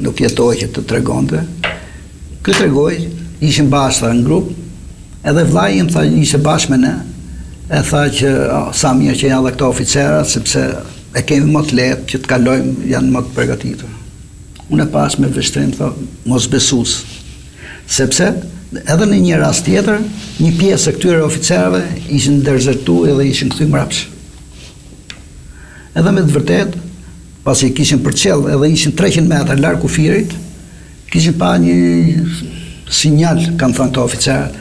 nuk jetoj që të tregonte. Kë tregoj, ishin bashkë në grup, edhe vllai im tha ishte bashkë me ne, e tha që sa mirë që janë dhe këto oficerat, sepse e kemi më të lehtë që të kalojmë, janë më të përgatitur. Unë e pas me vështrim, tha, mos besues, sepse edhe në një rast tjetër, një pjesë e këtyre oficerave ishin derzertuar edhe ishin kthy mbrapsht. Edhe me të vërtet, pasi kishin përcjell edhe ishin 300 metra larg kufirit, kishin pa një sinjal, kanë thënë këto oficerët,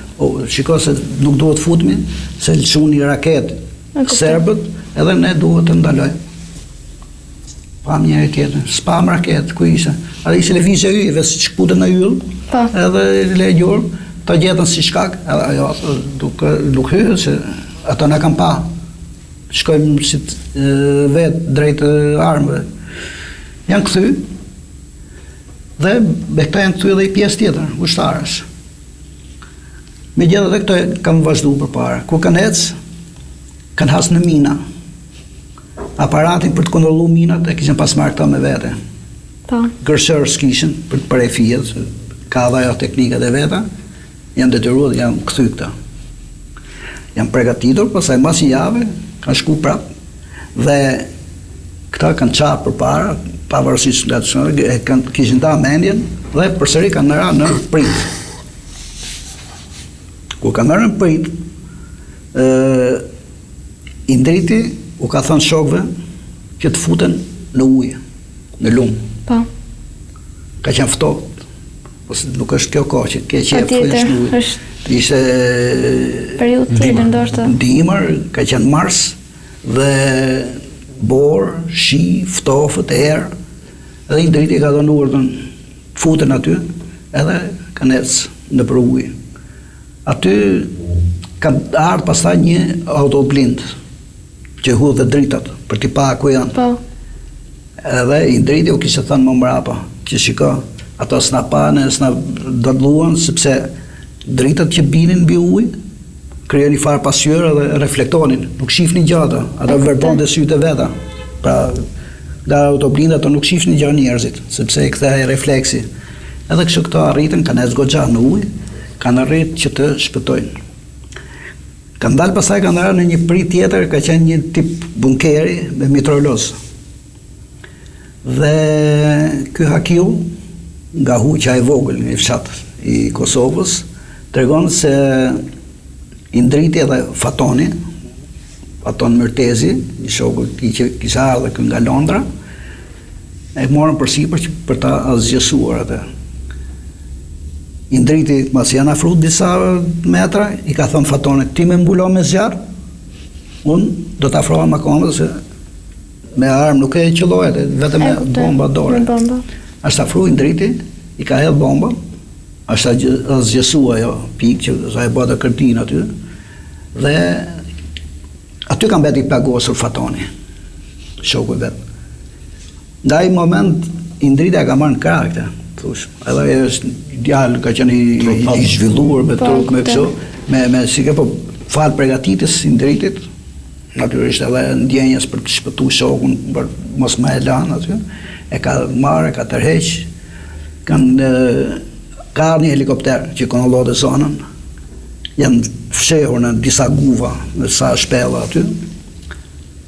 shiko se nuk duhet futmi, se lëshun një raket serbët, edhe ne duhet të ndalojmë. Pam njëri tjetër, spam raket, ku ishe? Edhe ishe lëvizje yjeve, si që kputën në yllë, edhe le gjurë, ta gjetën si shkak, edhe ajo, nuk hyhë, se ato na kam pa. Shkojmë si vetë drejt armëve. Janë kthy, dhe me këta janë kthy edhe i pjesë tjetër, ushtarës. Me gjithë dhe këto kam vazhdu për para. Kur kanë ecë, kanë hasë në mina. Aparatin për të kontrollu minat e kishin pas marrë këta me vete. Gërshërë s'kishin për të prej fijet, ka dhe ajo teknikat e veta, janë detyruar dhe janë kthy këta. Janë përgatitur, pastaj mas një jave, kanë shku prapë, dhe këta kanë qarë për para, pavarësisht nga të shënë, kishin ta mendjen, dhe përsëri kanë nëra në prit. Kur kanë nërë në prit, i ndriti u ka thënë shokëve që të futen në ujë, në lumë. Ka qenë ftohtë. nuk është kjo kohë që ke qef të shnuj. Ishte periudhë tjetër ndoshta. Dimër, ka qenë mars dhe borë, shi, ftofët, erë, edhe Indriti ka dhënë urdhën futen aty, edhe kanë ecë në për ujë. Aty ka ardhur pastaj një auto blind që hudhe dritat për t'i pa ku janë. Po. Edhe Indriti u kishte thënë më mbrapa që shiko, ato s'na panë, s'na dalluan sepse dritat që binin mbi ujë krijon një farë pasqyrë dhe reflektonin, nuk shihnin gjata, ata verbonte sytë veta. Pra nga autoblinda ato nuk shihnin gjë njerëzit, sepse i kthehej refleksi. Edhe kështu këto arritën, kanë ecë goxha në ujë, kanë arritë që të shpëtojnë. Kanë dalë pasaj, kanë dalë në një prit tjetër, ka qenë një tip bunkeri me mitroloz. Dhe ky hakiu, nga huqa e vogël në fshat i Kosovës, tregon se Indriti edhe Fatoni, Faton Mërtezi, një shoku që kisha ardhur nga Londra, e morën përsipër për ta azgjësuar atë. Indriti, mas janë afru disa metra, i ka thënë Fatonit, ti me mbulo me zjarë, unë do të afrohem akoma, se me armë nuk e qëllohet, vetëm me bomba dore. Ashtë afru Indriti, i ka hedhë bomba, ashtë azgjësua jo pikë, që sa e bata kërtin aty, dhe aty kam beti plagosur Fatoni, shoku i vetë. Nga i moment, Indriti ka marrë në karakter, thush, edhe është djalë ka qenë i zhvilluar me trup, me kështu, me si ke po falë pregatitës Indritit, natyrisht edhe ndjenjes për të shpëtu shokun, për mos më e lanë aty, e ka marrë, ka tërheq, ka ardhur një helikopter që kontrollonte zonën, janë fshehur në disa guva, në sa shpella aty,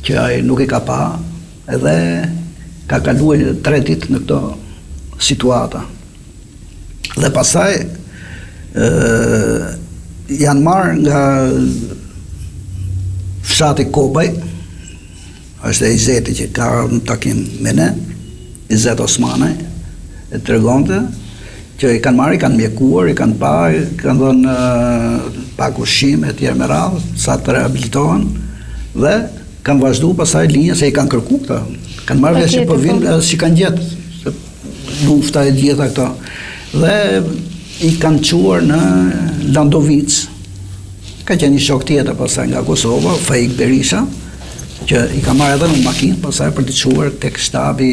që ai nuk i ka pa, edhe ka kaluar 3 ditë në këto situata. Dhe pasaj janë marrë nga fshati Kobaj, është e Izeti që ka në takim me ne, Izet Osmanaj, e tregonte që i kanë marrë, i kanë mjekuar, i kanë pa, i kanë dhënë pak ushqim e tjerë me radhë, sa të rehabilitohen, dhe kanë vazhdu pasaj linja, se i kanë kërku këta, kanë marrë vesh që po vinë edhe si kanë gjetë, lufta e gjitha këto, dhe i kanë quar në Landovic, ka qenë një shok tjetër pasaj nga Kosova, Faik Berisha, që i ka marrë edhe në makinë pasaj për të quar tek shtabi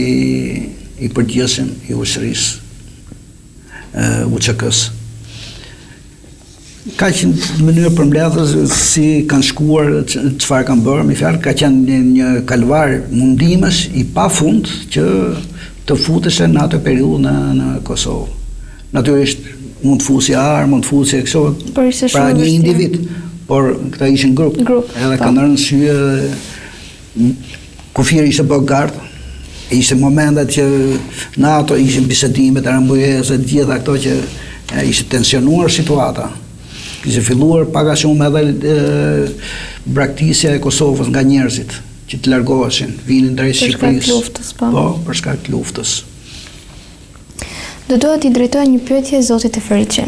i përgjithshëm i ushtrisë. UÇK-s. Ka qenë në mënyrë përmbledhës si kanë shkuar, çfarë kanë bërë, me fjalë ka qenë një kalvar mundimesh i pafund që të futeshe në atë periudhë në Kosovë. Natyrisht mund të fusi armë, mund të fusi kështu, pra një individ, por këta ishin grup. Edhe kanë rënë syje kufiri ishte bë gardë. Ishte momentet që në ato ishin bisedimet, rambujese, gjitha këto që ishte tensionuar situata. Kishte filluar pak a shumë edhe braktisja e Kosovës nga njerëzit që të largoheshin, vinin drejt Shqipërisë. Për shkak të luftës, po. Po, për shkak të luftës. Do dohet t'i drejtoj një pyetje zotit Eferiqi.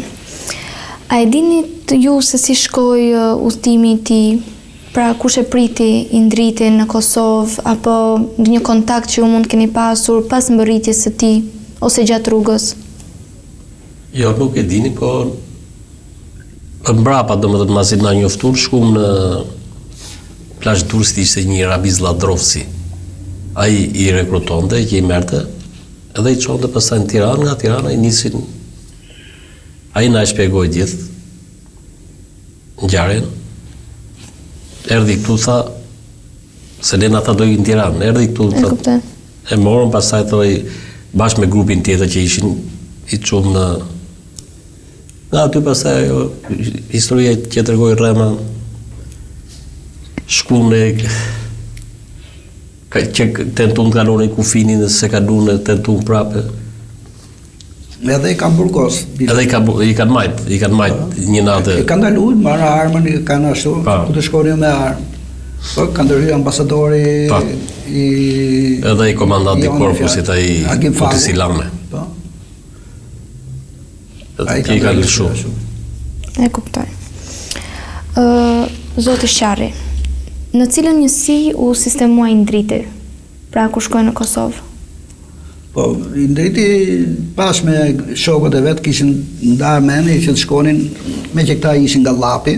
A e dini ju se si shkoi udhëtimi i tij? Pra, kush e priti Indritin në Kosovë, apo një kontakt që ju mund keni pasur pas mbërritjes së tij, ose gjatë rrugës? Jo, nuk e dini, po mbrapa, domethënë masi na njoftuar, shkuam në plazh turisti, ishte një Rabiz Ladrovci. Ai i rekrutonte, që i merrte, edhe i çonte pastaj në Tiranë, nga Tirana i nisin. Ai na shpjegoi gjithë ngjarjen. Erdhi këtu, tha, se Lena tha do i në Tiranë, erdhi këtu, tha, e morën pastaj thoi bashkë me grupin tjetër që ishin i çuam në aty pastaj historia që tregoi Rema shkunë që tentun të kalonin kufinin dhe se kalunë tentun prape. Edhe i kanë burgos. Edhe i kanë majt një natë. I kanë daluar, marrë armën, i kanë ashtu, ku të shkonin me armë. Po, kanë ndërhyrë ambasadori i... Edhe i komandanti korpusit ai Futis Ilame. Po. Ti ka lëshu. E kuptoj. Zoti Sharri, në cilën njësi u sistemuaj ndriti, pra kur shkoj në Kosovë? Po, ndriti pas me shokët e vetë kishin ndarë mene që të shkonin, me që këta ishin nga Llapi,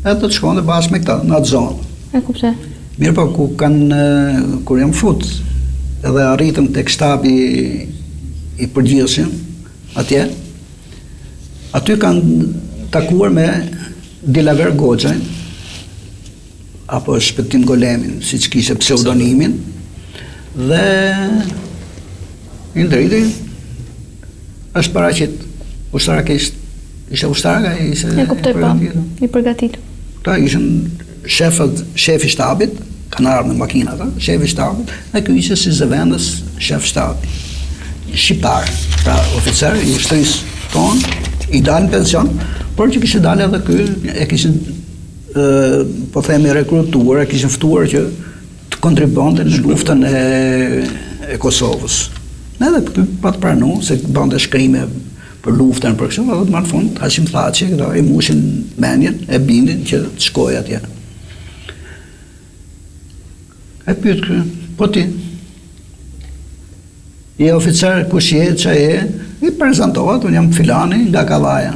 e të shkonin pas me këta, në atë zonë. E kuptoj. Mirë po, kur jam fut, edhe arritëm të shtabi i përgjithshëm atje, aty kanë takuar me Dilaver Goxhaj, apo Shpëtim Golemin, si që kishe pseudonimin, dhe ndriti është paraqit ushtarakisht, ishe ushtaraka, ishe E kuptoj pa, i përgatitur. Ta ishën shefi shtabit, kanë ardhur me makina ata, shefi shtabit, dhe ky ishte si zëvendës shef shtabi. Shqiptar, pra oficer i ushtrisë tonë, i dalë në pension, por që kishte dalë edhe ky, e kishin po themi rekrutuar, e kishin ftuar që të kontribonte në luftën e Kosovës. Edhe këtu pa të pranu, se bante shkrime për luftën për kështu, edhe më në fund Hashim Thaçi, këta i mushin mendjen, e bindin që të shkoj atje. E pyet kë, po ti? Je oficer, kush je, që je? I prezentohet, unë jam filani nga Kavaja.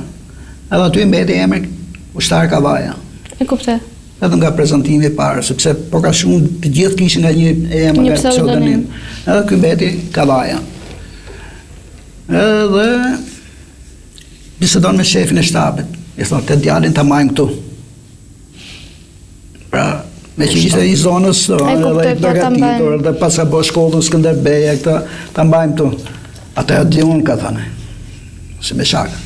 Edhe aty mbeti emri ushtar Kavaja. E kuptoj. Edhe nga prezantimi i parë, sepse po ka shumë të gjithë kishin nga një emër nga pseudonim. Edhe ky mbeti Kavaja. Edhe bisedon me shefin e shtabit. I thonë, të djalin të majmë këtu. Pra, me që ishte i zonës, edhe i përgatitur, dhe pas ka bo shkollën Skënderbeja, këta të mbajmë këtu. Ata e dion, ka thënë, se me shaka,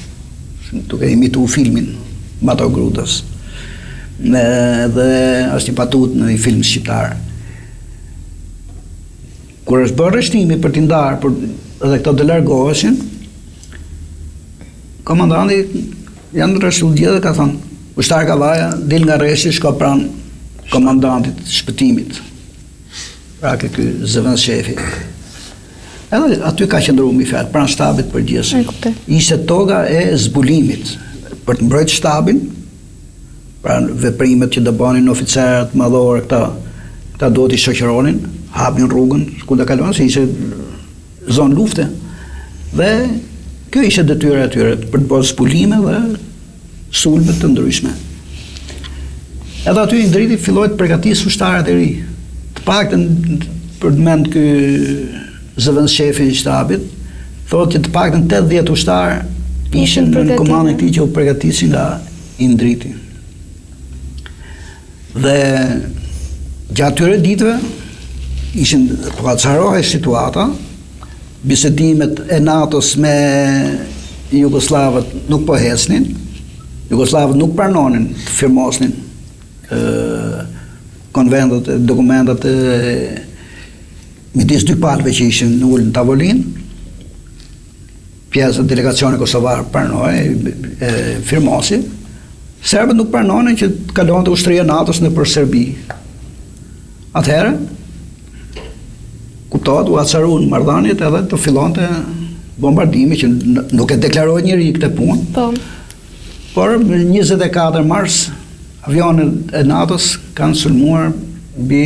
duke imitu filmin Mato Grudës. Dhe është i patut në një film shqiptar. Kur është bërë rreshtimi për t'i ndarë, edhe këto të largoheshin, komandanti janë rreshtu dhe ka thënë, ushtar Kavaja, dil nga rreshti, shko pranë komandantit shpëtimit. Pra ky zëvendës shefi. Edhe aty ka qëndruar mi fjalë, pranë shtabit përgjithshëm. Ishte toga e zbulimit për të mbrojtur shtabin, pra veprimet që do bënin oficerët madhor, këta duhet i shoqëronin, hapin rrugën ku do kalonin, se ishte zonë lufte. Dhe kjo ishte detyra e tyre për të bërë zbulime dhe sulme të ndryshme. Edhe aty i ndriti filloi të përgatisë ushtarët e ri. Të paktën për të mend ky zëvendës shefi i shtabit, thotë që të paktën 80 ushtarë ishin në komandën e tij që u përgatishin nga i ndriti. Dhe gjatë atyre ditëve ishin përcarohej situata, bisedimet e NATO-s me Jugoslavët nuk po hecnin, Jugoslavët nuk pranonin të firmosnin konventet, dokumentat midis dy palëve që ishin në ullë në tavolinë. Pjesë e delegacioni kosovar pranoi, firmosi. Serbët nuk pranonin që të kalonte ushtria e NATO-s nëpër Serbi. Atëherë kuptohet u acaruan marrëdhëniet edhe të fillonte bombardimi që nuk e deklaroi njëri këtë punë. Po. Por në 24 mars avionet e NATO-s kanë sulmuar mbi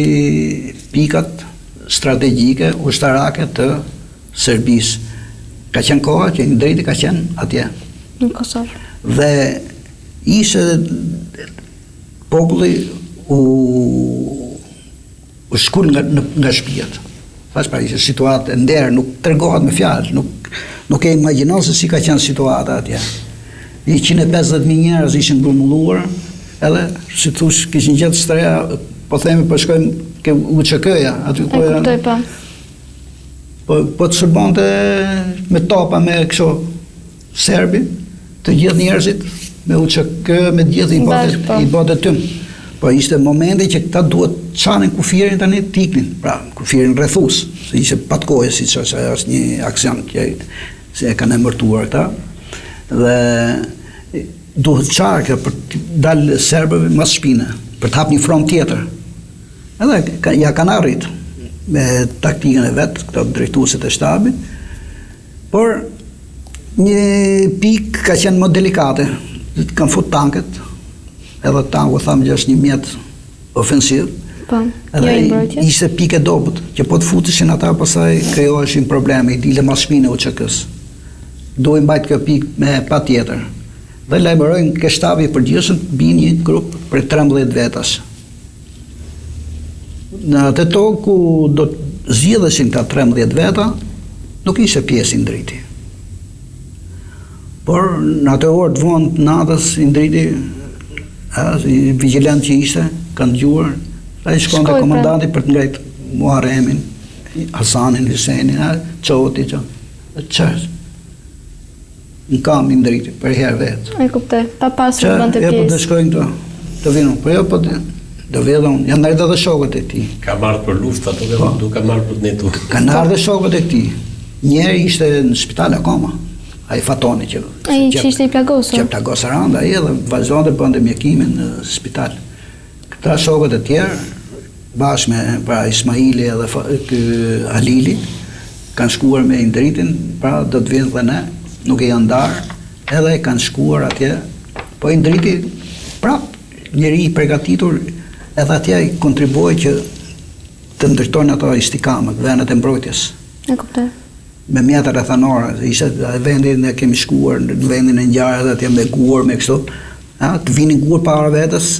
pikat strategjike ushtarake të Serbisë. Ka qenë koha që i ndriti ka qenë atje. Në Kosovë. Dhe ishte populli u shkull nga shtëpiat. Pas pra ishte situatë e nder, nuk tregohet me fjalë, nuk e imagjinon se si ka qenë situata atje. 150.000 njerëz ishin grumbulluar, edhe si thosh kishin gjetë streja, po themi po shkojmë ke UÇK-ja, aty ku janë. Po të sulmonte me topa me kështu serbi, të gjithë njerëzit me UÇK, me gjithë i bote tym. Po ishte momenti që këta duhet çanin kufirin tani tiknin, pra kufirin rrethues, se ishte patkoje siç është një aksion që se e kanë emërtuar këta. Dhe duhet çarkë për të dalë serbëve mas shpine, për të hapë një front tjetër. Edhe ja kanë arrit me taktikën e vetë, këto drejtuesit e shtabit, por Një pikë ka qenë më delikate, kanë fut tanket, edhe tanku thamë që është një mjet ofensiv, edhe ishte pikë e dobët, që po të futeshin ata pasaj krijoheshin probleme, i dile mas shpine u qëkës. Dojnë mbajt kjo pikë me pa tjetër. Dhe lajmërojnë ke shtabi i përgjithshëm bin një grup për 13 vetash. Në atë tokë ku do të zgjidheshin ta 13 veta, nuk ishte pjesë i ndriti. Por në atë orë të vonë të natës i ndriti, vigilant që ishte, kanë dëgjuar, ai shkon te komandanti për të ngrejt Muharemin, Hasanin, Hysenin, Çoti që. Çfarë? Në kam i ndriti, për herë vetë. E kuptoj, pa pasur të bënte pjesë. Po të shkojnë këto, të vinë, po jo, po do vedon, janë ardhur edhe shokët e tij. Ka marrë për luftë ato, duke marrë për të netu. Kanë ardhur shokët e tij. Njëri ishte në spital akoma. Ai Fatoni që ishte i plagosur. Që plagosur anda ai edhe vazhdonte bënte mjekimin në spital. Këta shokët e tjerë bashkë me pra Ismaili edhe ky Alili kanë shkuar me Indritin, pra do të vinë dhe ne, nuk e janë ndarë, edhe kanë shkuar atje, po Indriti prap njëri i përgatitur edhe atje i kontribuoi që të ndërtojnë ato istikamët, vendet e mbrojtjes. E kuptoj. Me mjeta rrethanore, ishte vendi ne kemi shkuar në vendin e ngjarjes atje me gur me kështu, të vinin gur para vetes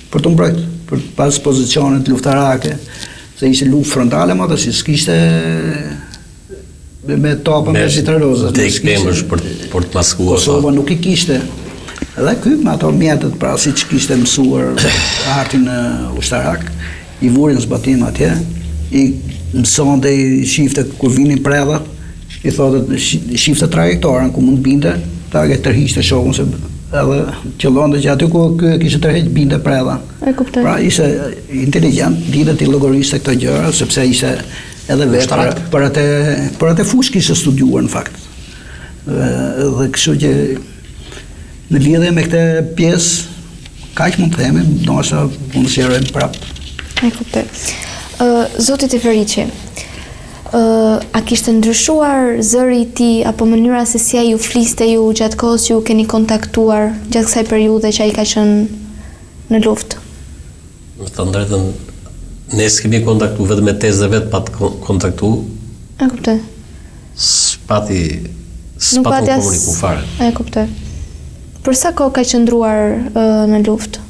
për të mbrojtur, për pas pozicionet luftarake, se ishte luftë frontale, më tash s'kishte me topën me zitrarozat. Tek temësh për të maskuar. Kosova nuk i kishte. Edhe ky me ato mjetet pra siç kishte mësuar artin ushtarak, i vurin zbatim atje, i mësonte i shifte kur vinin predhat, i thotë shifte trajektorën ku mund binte, ta e tërhiqte shokun se edhe qëllonte që aty ku kishte tërheq binte predha. E kuptoj. Pra ishte inteligjent, dinte ti llogariste këto gjëra sepse ishte edhe vetë për atë fushë kishte studiuar në fakt. Dhe kështu që në lidhje me këtë pjesë kaq mund të themi, ndoshta mund të sqarojmë prapë. E kuptoj. Zoti Teferiqi, a kishte ndryshuar zëri i tij apo mënyra se si ai ju fliste ju gjatë kohës që ju keni kontaktuar gjatë kësaj periudhe që ai ka qenë në luftë? Me të drejtën, ne s'kemi kontaktu vetëm me tezë vet pa të kontaktu. E kuptoj. S'pati komuniku fare. E kuptoj. Për sa kohë ka qëndruar në luftë?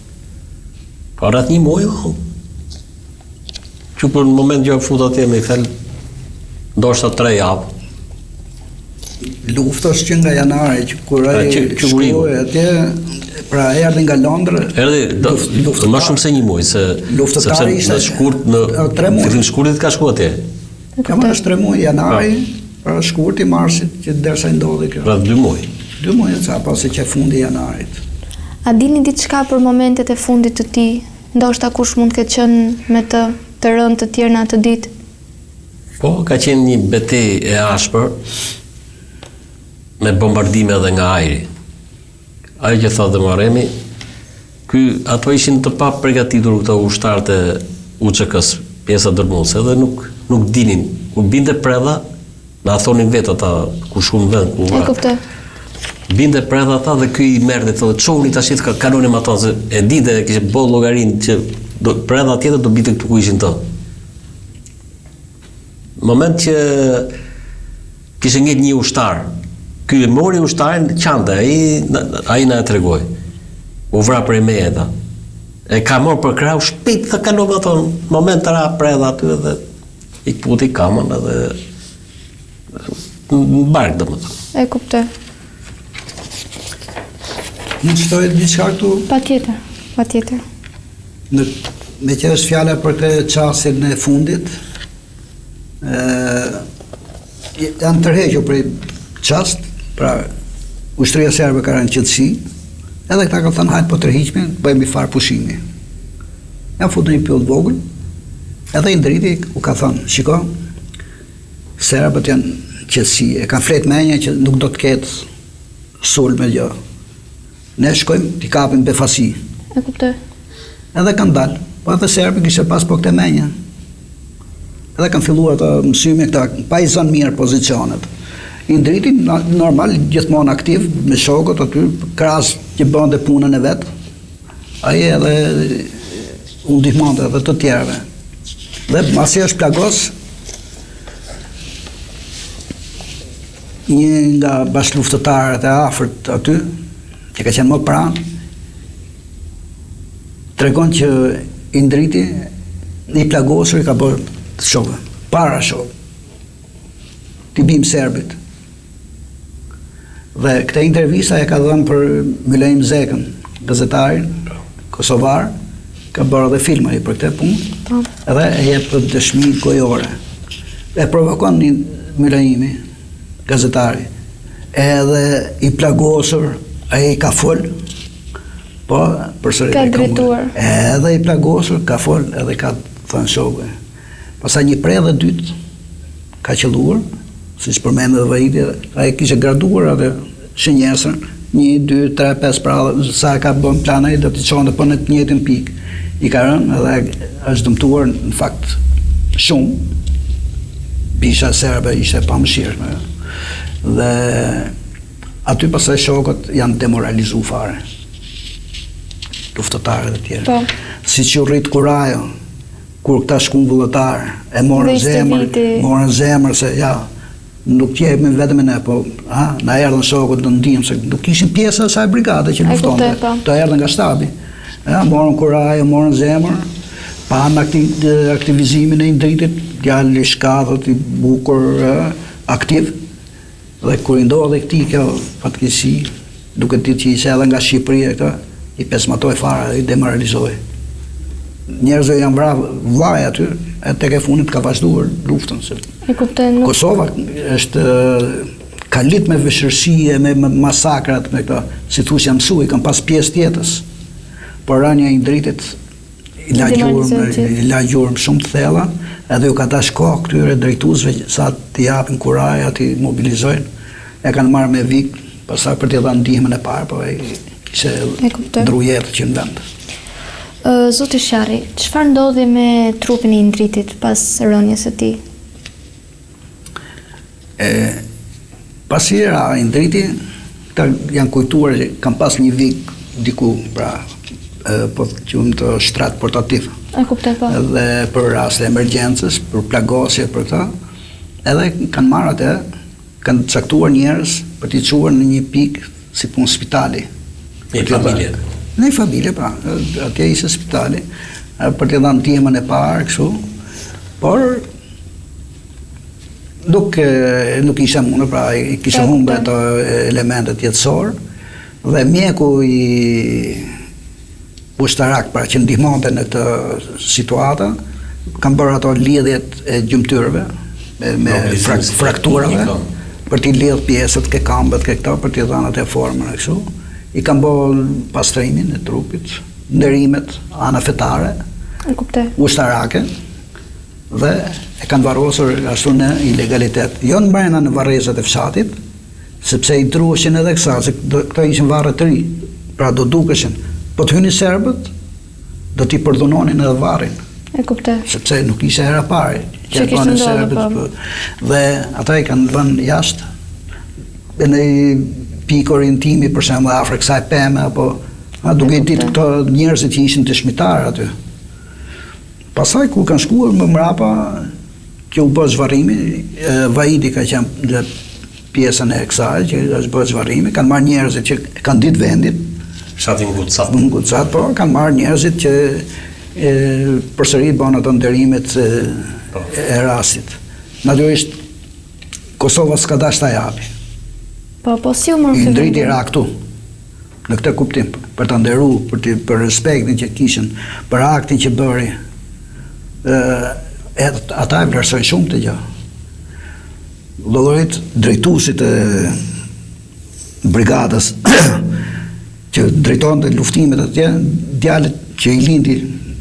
Po rreth një muaj. Që për në moment që fut atje me i fel, ndoshta 3 javë. Lufta është që nga janari, që kur ai shkoi atje, pra erdhi nga Londra. Erdhi më shumë se një muaj, sepse në shkurt në fillim shkurtit ka shkuar atje. Kam është 3 muaj janari, pra shkurti marsit që derisa ndodhi kjo. Pra 2 muaj. 2 muaj sa pas që fundi janarit. A dini diçka për momentet e fundit të tij? Ndoshta kush mund të ketë qenë me të rënd të tjerë në atë ditë? Po, ka qenë një betejë e ashpër me bombardime edhe nga ajri. Ajo që thotë Muharemi, ato ishin të pa përgatitur këto ushtarët e UÇK-s, pjesa dërmuese, edhe nuk dinin. Kur binte predha, na thonin vetë ata ku shkuan vend ku. E kuptoj. Binte predha ata dhe ky i merrte thotë çoni tash ka kanonin ato se e dinte kishte boll llogarin që predha tjetër do binte këtu ku ishin të. Moment që kishte ngjet një ushtar, ky e mori ushtarin qante, ai na e tregoi. U vra për meta. E ka marrë për krau shpejt të kanon ato moment të ra predha aty dhe i puti kamën edhe në bark domethënë. E kuptoj. Mund të shtojë diçka këtu? Patjetër. Me që është fjala për këtë çastin e fundit, janë tërhequr prej çast, pra ushtria serbe ka rënë qetësi, edhe këta kanë thënë hajt po tërhiqemi, bëjmë far pushimi. Janë futur një pyll vogël, edhe Indriti u ka thënë, shiko, serbët janë qetësi, e kanë flet menja që nuk do të ketë sulme gjë. Ne shkojmë t'i kapim befasi. E kuptoj. Edhe kanë dalë, po edhe serbi kishte pas po këtë menja. Edhe kanë filluar të mësime këta, pa i zënë mirë pozicionet. Indriti normal gjithmonë aktiv me shokët aty, krahas që bën dhe punën e vet. Ai edhe u ndihmonte edhe të tjerëve. Dhe masi është plagos, një nga bashkëluftëtarët e afërt aty, që ka qenë më pranë, tregon që Indriti i plagosur i ka bërë shokë, para shokë, t'i bim serbit. Dhe këte intervista e ka dhënë për Mylajm Zekën, gazetarin kosovar, ka bërë edhe filma i për këtë punë, edhe e jep dëshmi gojore. E provokon një Mylajmi, gazetari, edhe i plagosur, ai ka fol, po përsëri ka drejtuar. Edhe i plagosur ka fol, edhe ka thënë shokëve. Pastaj një pre dhe dytë ka qelluar, siç përmendë edhe Vahidi, ai kishte graduar atë shënjesën, 1, 2, 3, 5 pra sa ka bën planai do të çonte po në të njëjtën pikë. I ka rënë edhe është dëmtuar në fakt shumë. Bisha serbe ishte pa mëshirshme. Dhe aty pastaj shokët janë demoralizuar fare. Luftëtarët e tjerë. Siç u rrit Kurajo, kur këta shkuan vullnetar, e morën zemër se ja, nuk jemi vetëm ne, po na erdhën shokët në ndihmë se nuk kishin pjesë e asaj brigade që luftonte. Të erdhën nga shtabi. Morën Kurajo, morën zemër, pa aktivizimin e Indritit, djalë i shkatët, i bukur, aktiv. Dhe kur i ndodhi këtij kjo fatkeqësi, duke ditë që ishte edhe nga Shqipëria këta, i pesmatoi fare, i demoralizoi. Njerëzve janë vrarë vllai aty, e tek e fundit ka vazhduar luftën. E kuptoj. Kosova është ka lit me vështirësi e me masakrat me këto, si thush janë mësuar, kanë pas pjesë tjetës. Por rënia e Indritit i la gjurmë shumë të thella, edhe u ka dash kohë këtyre drejtuesve sa të japin kuraja, të mobilizojnë, e kanë marrë me vik, pastaj për t'i dhënë ndihmën e parë, po kishte ndru jetë që në vend. Zoti Sharri, çfarë ndodhi me trupin e Indritit pas rënies së tij? Pasi era Indriti, janë kujtuar që kanë pas një vik diku, pra po quhen të shtrat portativ. E kuptoj po. Edhe për raste emergjencës, për plagosje, për këta, edhe kanë marrë atë, kanë caktuar njerëz për t'i çuar në një pikë si punë spitali. Në familje. Në familje, pra, atje ishte spitali, për t'i dhënë ndihmën e parë, kështu, por nuk ishte mundur, pra, i kishte humbur ato elementet jetësor, dhe mjeku i ushtarak, pra, që ndihmonte në këtë situata, kanë bërë ato lidhjet e gjymtyrëve, me frakturave, për t'i lidh pjesët, ke këmbët, ke këto, për t'i dhënë atë formën e kështu. I kanë bërë pastrimin e trupit, nderimet anafetare, ushtarake, dhe e kanë varrosur ashtu në ilegalitet. Jo në brenda në varrezat e fshatit, sepse i druheshin edhe kësa, se këto ishin varre të ri, pra do dukeshin. Po të hynin serbët, do t'i përdunonin edhe varrin. E kuptoj. Sepse nuk ishte hera parë që kishin serbët. Dhe ata i kanë vënë jashtë. Në pikë orientimi, për shembull afër kësaj pemë, apo duke ditë këto njerëzit që ishin dëshmitarë aty. Pastaj kur kanë shkuar më mrapa, që u bë zvarrimi, Vahidi ka qenë në pjesën e kësaj, që është bërë zvarrimi, kanë marrë njerëzit që kanë ditë vendit, fshati Ngucat, po kanë marrë njerëzit që përsëri bën ato nderimet e rastit. Natyrisht Kosova s'ka dashur ta japi. Po si u morën Indriti ra këtu, në këtë kuptim, për ta nderuar, për respektin që kishin, për aktin që bëri. Ata e vlerësojnë shumë të gjë. Llogarit drejtuesit e brigadës që drejtonte luftimet atje, djalët që i lindi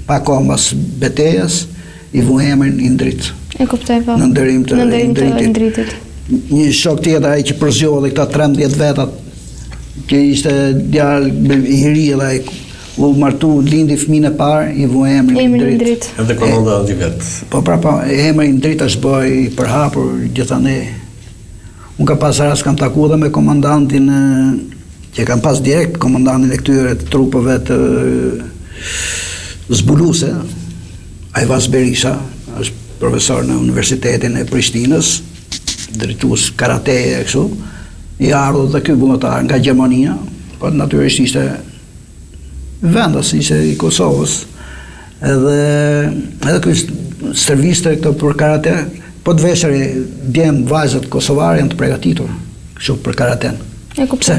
pa kohë pas betejës, i vu emrin Indrit. E kuptoj po. Në nderim të Indritit. Një shok tjetër ai që përzgjodhi këta 13 vetat, që ishte djalë i ri dhe ai u martu, lindi fëmijën e parë, i vu emrin Indrit. Edhe komandanti vet. Po emri Indrit është bëj i përhapur gjithandej. Unë ka pas rast kam taku dhe me komandantin që kam pas direkt komandantin e këtyre të trupëve të zbuluse, Ajvaz Berisha, është profesor në Universitetin e Prishtinës, drejtues karate e kështu, i ardhur dhe ky vullnetar nga Gjermania, po natyrisht ishte vendas, ishte i Kosovës, edhe ky serviste këto për karate, po të veshëri djem vajzat kosovare janë të përgatitur kështu për karaten. Pse?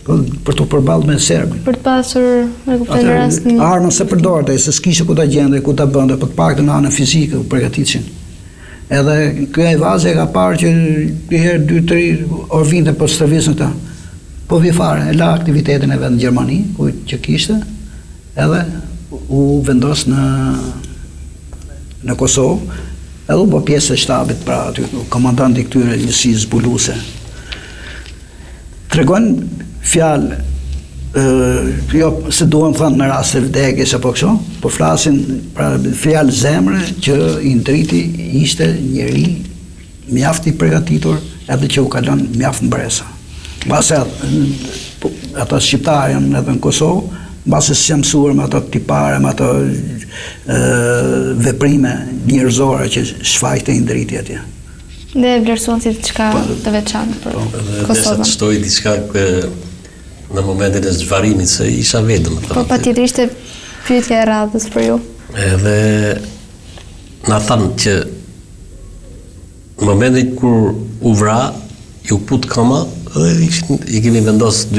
Për të përballë me serbë. Për të pasur, e kuptoj në rastin. Armën se përdorte, se s'kishte ku ta gjende, ku ta bënte, po të paktën në anën fizike u përgatitsin. Edhe ky Ajvaz e ka parë që një herë 2-3 orë vinte për stërvisën ta. Po vi fare, e la aktivitetin e vet në Gjermani, ku që kishte, edhe u vendos në Kosovë, edhe u bë pjesë e shtabit, pra aty komandanti këtyre njësisë zbuluese. Tregon fjalë, jo se duhem thënë në rast të vdekjes apo kështu, po flasin pra fjalë zemre që i ndriti ishte njeri mjaft i përgatitur edhe që u kalon mjaft mbresa. Mbase ata shqiptarë janë edhe në Kosovë, mbase s'jam mësuar me ato tipare, me ato veprime njerëzore që shfaqte i ndriti atje. Dhe vlerësuan si diçka të veçantë për Kosovën. Dhe të shtoj diçka në momentin e zvarimit se isha vetëm. Po patjetër ishte pyetja e radhës për ju. Edhe na thanë që në momentin kur u vra, ju put kama dhe i kemi vendos 2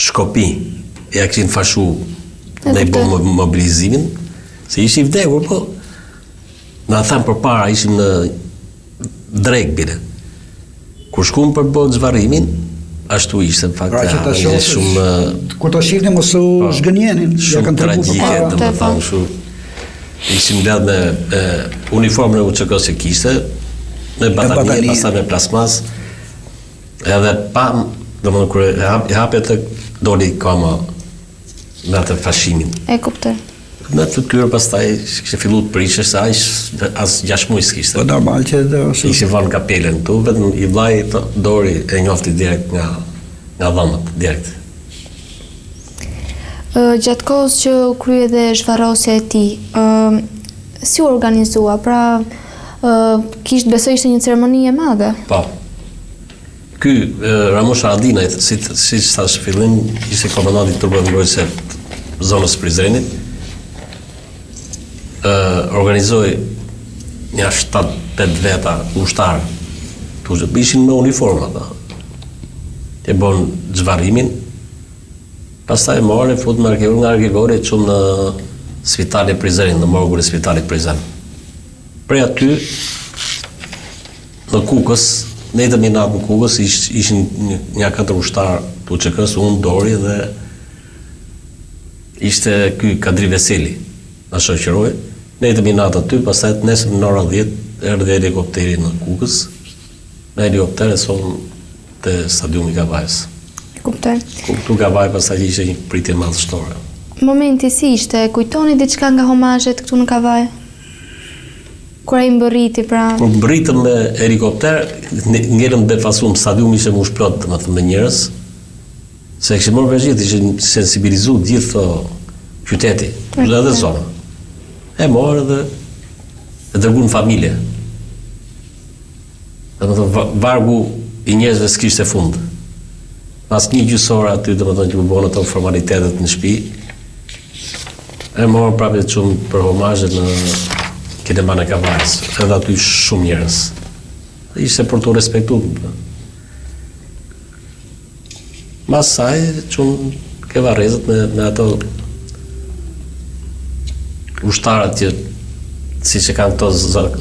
shkopi. Ja kishin fashu me bomë mobilizimin, se ishi vdekur, po na thanë përpara ishim në drek bile. Kur shkum për bot zvarrimin, ashtu ishte në fakt. Pra që ta shohësh, kur të shihni mos u zgënjenin, ja kanë treguar përpara. Shumë tragjike, domethënë, ishim mbledh me uniformën e UÇK-s që kishte, me batanie, pastaj me plasmas. Edhe pam, domethënë kur e hapet doli kama me atë fashimin. E kuptoj. Në të tyre pastaj kishte filluar të prishë se as 6 muaj s'kishte. Po normal që ishte vënë kapelen këtu, vetëm i vllai Dori e njofti direkt nga dhomët, direkt. Gjatë kohës që u krye dhe zhvarrosja e tij, si u organizua? Pra, besoj ishte një ceremoni e madhe. Po. Ky Ramush Haradinaj, si thash fillim, ishte komandanti i trupave mbrojtëse zonës Prizrenit. Organizoi një 7-8 veta ushtarë, ishin me uniforma ata. Të bon zhvarrimin, pastaj morën fut me Argegori që në Spitali Prizren, në morgun e Spitalit Prizren. Prej aty, në Kukës, në natë në Kukës, ishin një 4 ushtarë të UÇK-s, unë Dori dhe ishte ky Kadri Veseli, na shoqëroi. Ne natë aty, pastaj nesër në orën 10 erdhi helikopteri në Kukës. Me helikopter e son te stadiumi Kavajës. Kuptoj. Këtu Kavaj pastaj ishte një pritje madhështore. Momenti si ishte? Kujtoni diçka nga homazhet këtu në Kavaj? Kur ai mbërriti pra. Kur mbërritëm me helikopter, ngelëm befasum, stadiumi ishte mbush plot, domethënë me njerëz. Se kishim marrë vesh, ishin sensibilizuar gjithë qyteti, edhe zona. E morë dhe dërguan familje. Domethënë vargu i njerëzve s'kishte fund. Pas një gjysore aty, domethënë që u bën ato formalitetet në shtëpi. E morën prapë çum për homazhet në kineman e Kavajës, edhe aty shumë njerëz. Ishte për të respektuar. Mas saj, çum ke varrezët me ato ushtarët që siç e kanë këto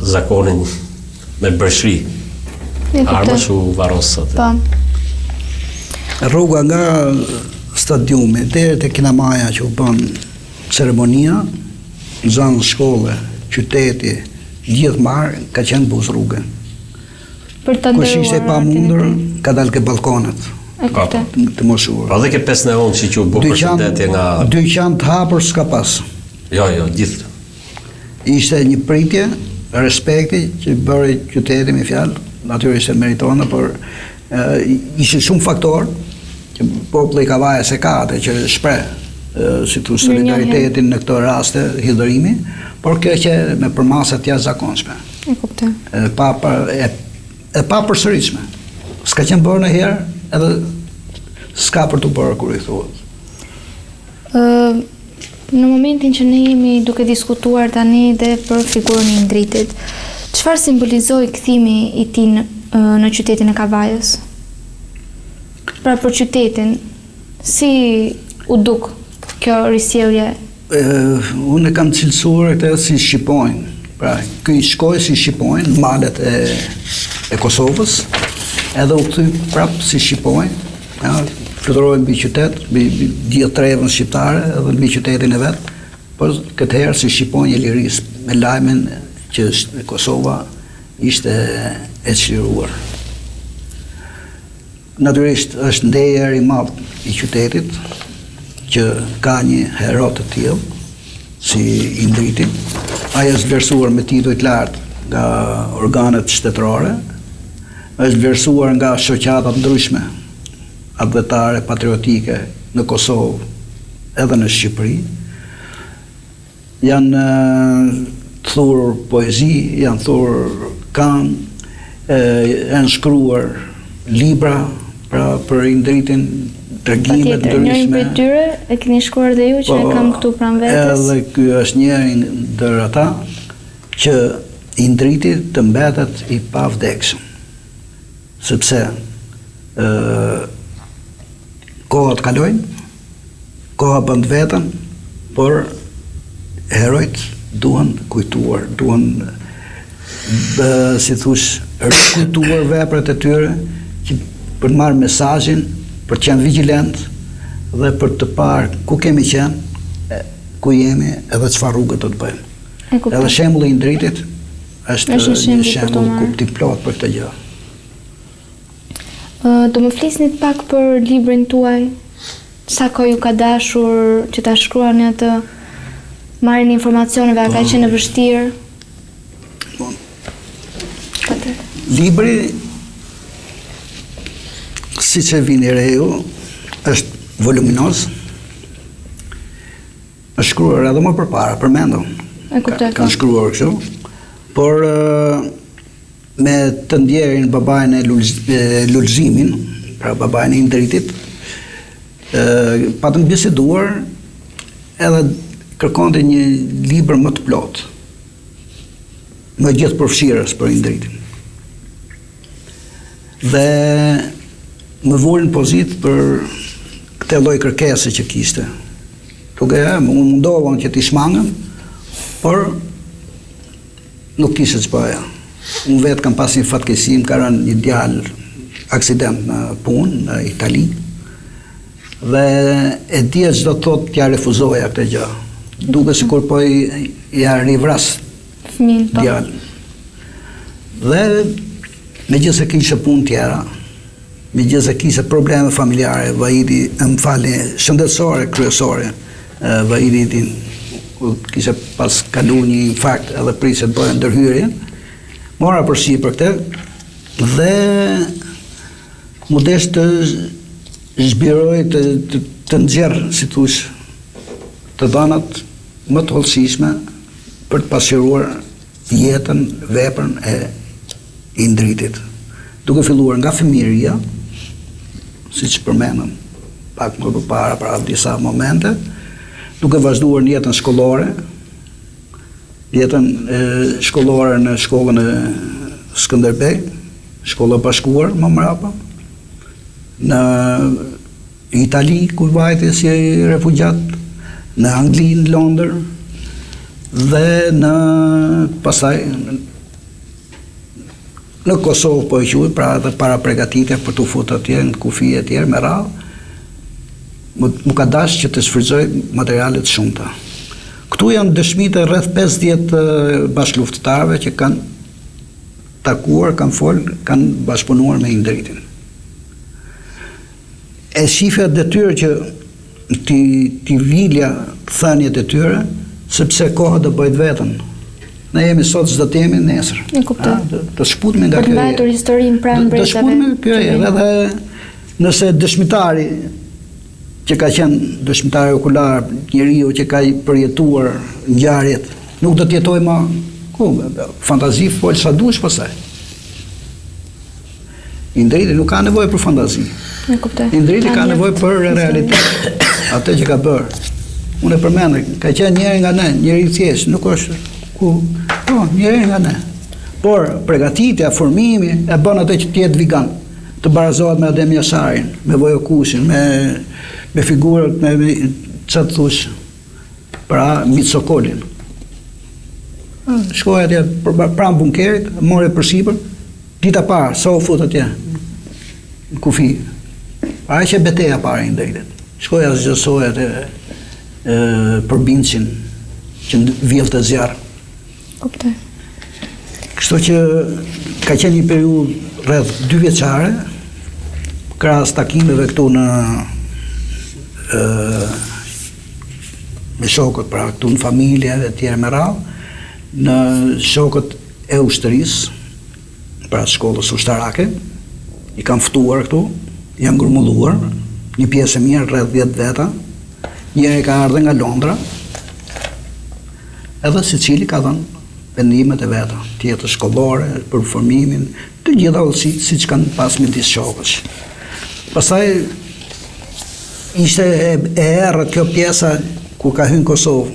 zakonin me breshri. Armësh u varrosat. Po. Rruga nga stadiumi deri te kinemaja që u bën ceremonia, zonë shkolle, qyteti, gjithë marë ka qenë buz rrugën. Kush ishte pa mundur, ka dalë ke balkonet. Të moshuar. Pa dhe ke 5 neon që u bë përshëndetje nga... Dyqan të hapur s'ka pas. Jo, gjithë. Ishte një pritje, respekti që bëri qyteti me fjalë, natyrisht e meritone, por ishin shumë faktor që populli Kavajës e ka atë që shpreh si tu solidaritetin në këto raste hidhërimi, por kjo që me përmasa të jashtëzakonshme. E kuptoj. E pa përsëritshme. S'ka qenë bërë ndonjëherë, edhe s'ka për të bërë kur i thuhet. Në momentin që ne jemi duke diskutuar tani dhe për figurën e Indritit, çfarë simbolizoi kthimi i tij në qytetin e Kavajës? Pra për qytetin, si u duk kjo risjellje? Unë kam cilësuar këtë si shqiponjë. Pra, ky shkoi si shqiponjë në malet e Kosovës, edhe u kthy prapë si shqiponjë, fluturoi mbi qytet, mbi gjithë trevën shqiptare, edhe mbi qytetin e vet, por këtë herë si shqiponjë e lirisë, me lajmin që Kosova ishte e çliruar. Natyrisht është ndejër i madh i qytetit që ka një hero të tillë si Indriti. Ai është vlerësuar me titull të lartë nga organet shtetërore, është vlerësuar nga shoqata të ndryshme advetare patriotike në Kosovë edhe në Shqipëri. Janë thurur poezi, janë thurur këngë, janë shkruar libra pra për Indritin, tregime të ndryshme. Njërin prej tyre e keni shkruar dhe ju që e kam këtu pranë vetes. Edhe ky është njëri ndër ata që Indriti të mbetet i pavdekshëm. Sepse kohët kalojnë, koha bën vetën, por herojt duhen kujtuar, duhen si thush rikujtuar veprat e tyre që për të marrë mesazhin, për të qenë vigjilent dhe për të parë ku kemi qenë, ku jemi edhe çfarë rrugë do të bëjmë. Edhe shembulli i Indritit është një shembull kuptim plot për këtë gjë. Do më flisni pak për librin tuaj? Sa kohë ju ka dashur që ta shkruani atë? Marrin informacioneve, a ka qenë e vështirë? Libri, siç e vini re ju, është voluminoz. Është shkruar edhe më përpara, përmendëm. Kanë shkruar kështu, por me të ndjerin babain e Lulzimin, pra babain e Indritit, patëm biseduar edhe kërkonte një libër më të plot, më gjithë përfshirës për Indritin. Dhe më volën pozit për këtë lloj kërkese që kishte. Duke unë mundovan që t'i shmangëm, por nuk kishte ç'bëja. Unë vetë kam pas një fatkeqësi, më ka rënë një djalë aksident në punë në Itali. Dhe e dia çdo thotë t'ja refuzoja këtë gjë. Duke sikur po ja rivras djalë. Dhe megjithëse kishte punë tjera, megjithëse kishte probleme familjare, vajidi, shëndetësore kryesore, vajidi kishte pas kalu një infarkt edhe prisë të bëjë ndërhyrje, mora përsi për këtë dhe mu desh të zbiroj të nxjerr, si thush, të dhënat më të hollësishme për të pasqyruar jetën, veprën e Indritit. Duke filluar nga fëmijëria, siç përmendëm pak më përpara para disa momente, duke vazhduar në jetën shkollore, në shkollën e Skënderbej, shkolla e bashkuar më mrapa, në Itali ku vajte si refugjat, në Angli, në Londër, dhe në pasaj në Kosovë po e quaj, pra edhe para pregatitje për të futur atje në kufi e tjerë me radhë, mu ka dash që të shfrytëzoj materialet shumëta. Këtu janë dëshmitë rreth 50 bashkëluftëtarëve që kanë takuar, kanë folë, kanë bashkëpunuar me Indritin. E shifja detyrë që ti vilja thënjet e tyre, sepse koha do bëjt vetën. Ne jemi sot çdo të jemi nesër. E kuptoj. Të shputemi nga kjo. Për të mbajtur historinë pranë mbretërave. Të shputemi kjo edhe nëse dëshmitari që ka qenë dëshmitari okular, njeriu që ka përjetuar ngjarjet, nuk do të jetojë më fantazi fol sa dush pastaj. Indriti nuk ka nevojë për fantazi. E kuptoj. Indriti ka nevojë për realitet. Atë që ka bërë. Unë e përmend, ka qenë njëri nga ne, njëri i thjeshtë, nuk është njëri nga ne. Por përgatitja, formimi e bën atë që të jetë vegan, të barazohet me Adem Jasarin, me Vojo Kushin, me figurët, me çfarë thosh, pra Mitsokolin. Shkoi atje pranë bunkerit, mori përsipër, dita parë, sa u fut atje në kufi. Para që betejë e parë i Indritit. Shkoi asgjësoi atë për Bincin që vjellte zjarr. Kuptoj. Kështu që ka qenë një periudhë rreth 2 vjeçare, krahas takimeve këtu në me shokët, pra këtu në familje e tjerë me radhë, në shokët e ushtërisë, pra shkollës ushtarake, i kam ftuar këtu, jam grumulluar, një pjesë e mirë rreth 10 veta, njëri ka ardhur nga Londra, edhe secili ka dhënë vendimet e veta, tjetër shkollore, për formimin, të gjitha udhësitë siç kanë pas midis shokësh. Pastaj ishte e errët kjo pjesa kur ka hyrë në Kosovë.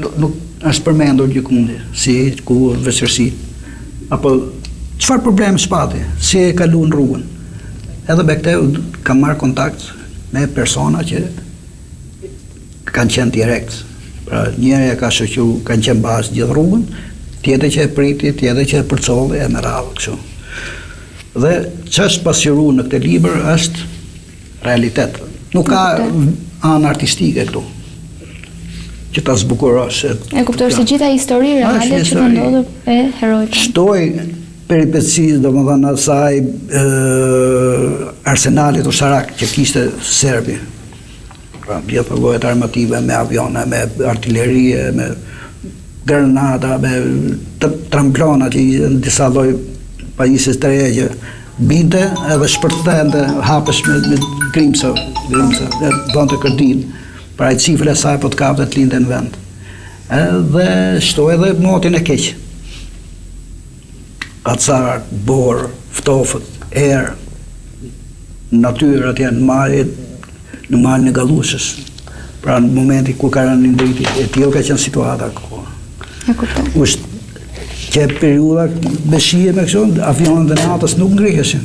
Nuk është përmendur gjikundi, si ku vështirësi. Apo çfarë problemi shpati, si e kaluan rrugën. Edhe me këtë kam marrë kontakt me persona që kanë qenë direkt. Pra njëri e ka shoqëruar, kanë qenë bazë gjithë rrugën, tjetër që e priti, tjetër që e përcolli e me radhë kështu. Dhe ç'është pasqyruar në këtë libër është realitet. Nuk ka anë artistike këtu që ta zbukurosh. E kuptoj se gjitha histori reale që ka ndodhur e herojt. Shtoj peripecis, domethënë asaj arsenalit ushtarak që kishte Serbi. Pra, gjithë llojet armative me avione, me artillerie, me granata, me tramplona që në disa lloj pajisjes të reja që binte edhe shpërthente hapesh me grimca, dhe bënte kërdin. Pra e cifre e saj po të kapte të linde në vend. Edhe shtoj edhe motin e keq. Acar, borë, ftofët, erë, natyrë atje në malin e Gallushës. Pra në momenti ku ka rënë Indriti, e tillë ka qenë situata ku. E kuptoj. Që periudha me shije me kështu, avionët e natës nuk ngriheshin.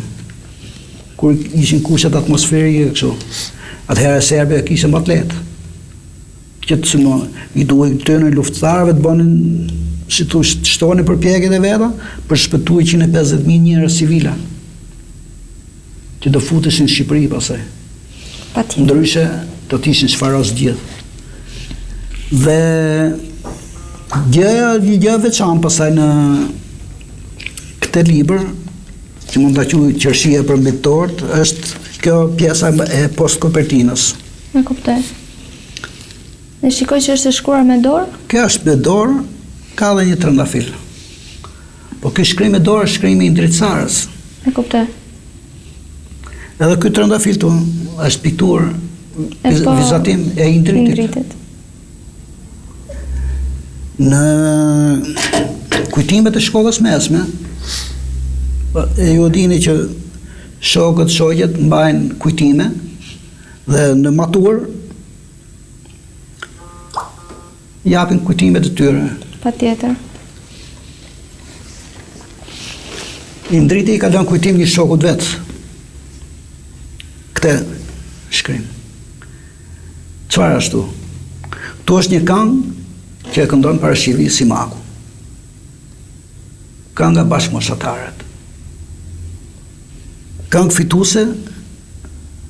Kur ishin kushtet atmosferike kështu. Atëherë Serbia kishte më të lehtë. Që i duhej këtyre luftëtarëve të bënin, si thosh, të shtonin përpjekjet e veta për shpëtuar 150.000 njerëz civila. Që do futeshin në Shqipëri pastaj. Patjetër. Ndryshe do të ishin çfaros gjithë. Dhe gjëja veçantë pastaj në këtë libër, që mund ta quaj qershia për mbetort, është kjo pjesa e post-kopertinës. E kuptoj. Ne shikoj që është e shkruar me dorë? Kjo është me dorë, ka dhe një trëndafil. Po ky shkrim me dorë është shkrimi i Indricarës. E kuptoj. Edhe ky trëndafil tu është pikturë vizatim e Indritit. Në kujtimet e shkollës mesme, ju dini që shoqet mbajnë kujtime dhe në matur japin kujtimet e tyre. Patjetër. Indriti i ka lënë kujtim një shokut vet. Këtë shkrim. Çfarë ashtu? Tu është një këngë që e këndon parashiri Simaku. Kënga bashkëmoshatarët. Këngë fituese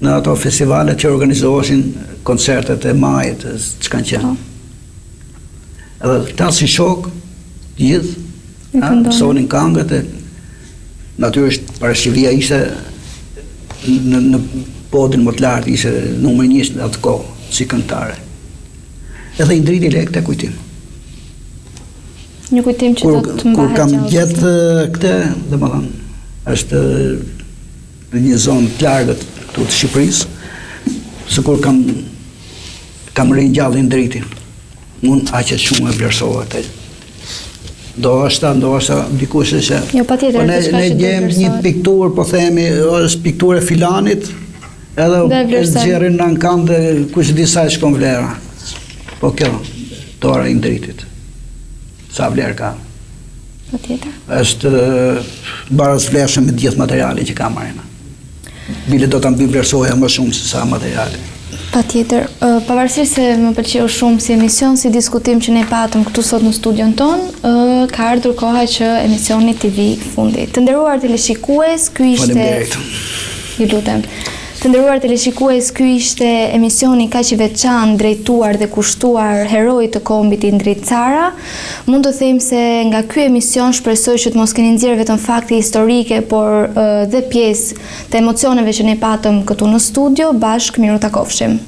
në ato festivalet që organizoheshin, koncertet e majit, që kanë qenë. Edhe ta si shok, gjithë, mësonin këngët e natyrisht parashivia ishte në podin më të lartë, ishte numër 1 në atë kohë, si këngëtare. Edhe Indriti le këtë kujtim. Një kujtim që do të Kur kam mbahet gjetë këtë, domethënë, është në një zonë të largët të Shqipërisë, sikur kam ringjallin driti. Unë aqe shumë e vlerësova atë. Ndoshta dikush që Jo, patjetër, ne gjejmë një pikturë, po themi, është pikturë e filanit, edhe e nxjerrin në ankam dhe kush di sa shkon vlera. Po kjo, dora i dritit. Sa vlerë ka? Patjetër. Është baraz vlerëshëm me gjithë materialin që ka marrë. Bile do ta mbivlerësoja më shumë se sa materiale. Patjetër, pavarësisht se më pëlqeu shumë si emision, si diskutim që ne patëm këtu sot në studion ton, ka ardhur koha që emisioni TV fundi. Të nderuar teleshikues, ky ishte Faleminderit. Ju lutem. Të nderuar teleshikues, ky ishte emisioni kaq i veçantë drejtuar dhe kushtuar heroit të kombit Indrit Cara. Mund të them se nga ky emision shpresoj që të mos keni nxjerrë vetëm fakte historike, por dhe pjesë të emocioneve që ne patëm këtu në studio. Bashkë miru takofshim.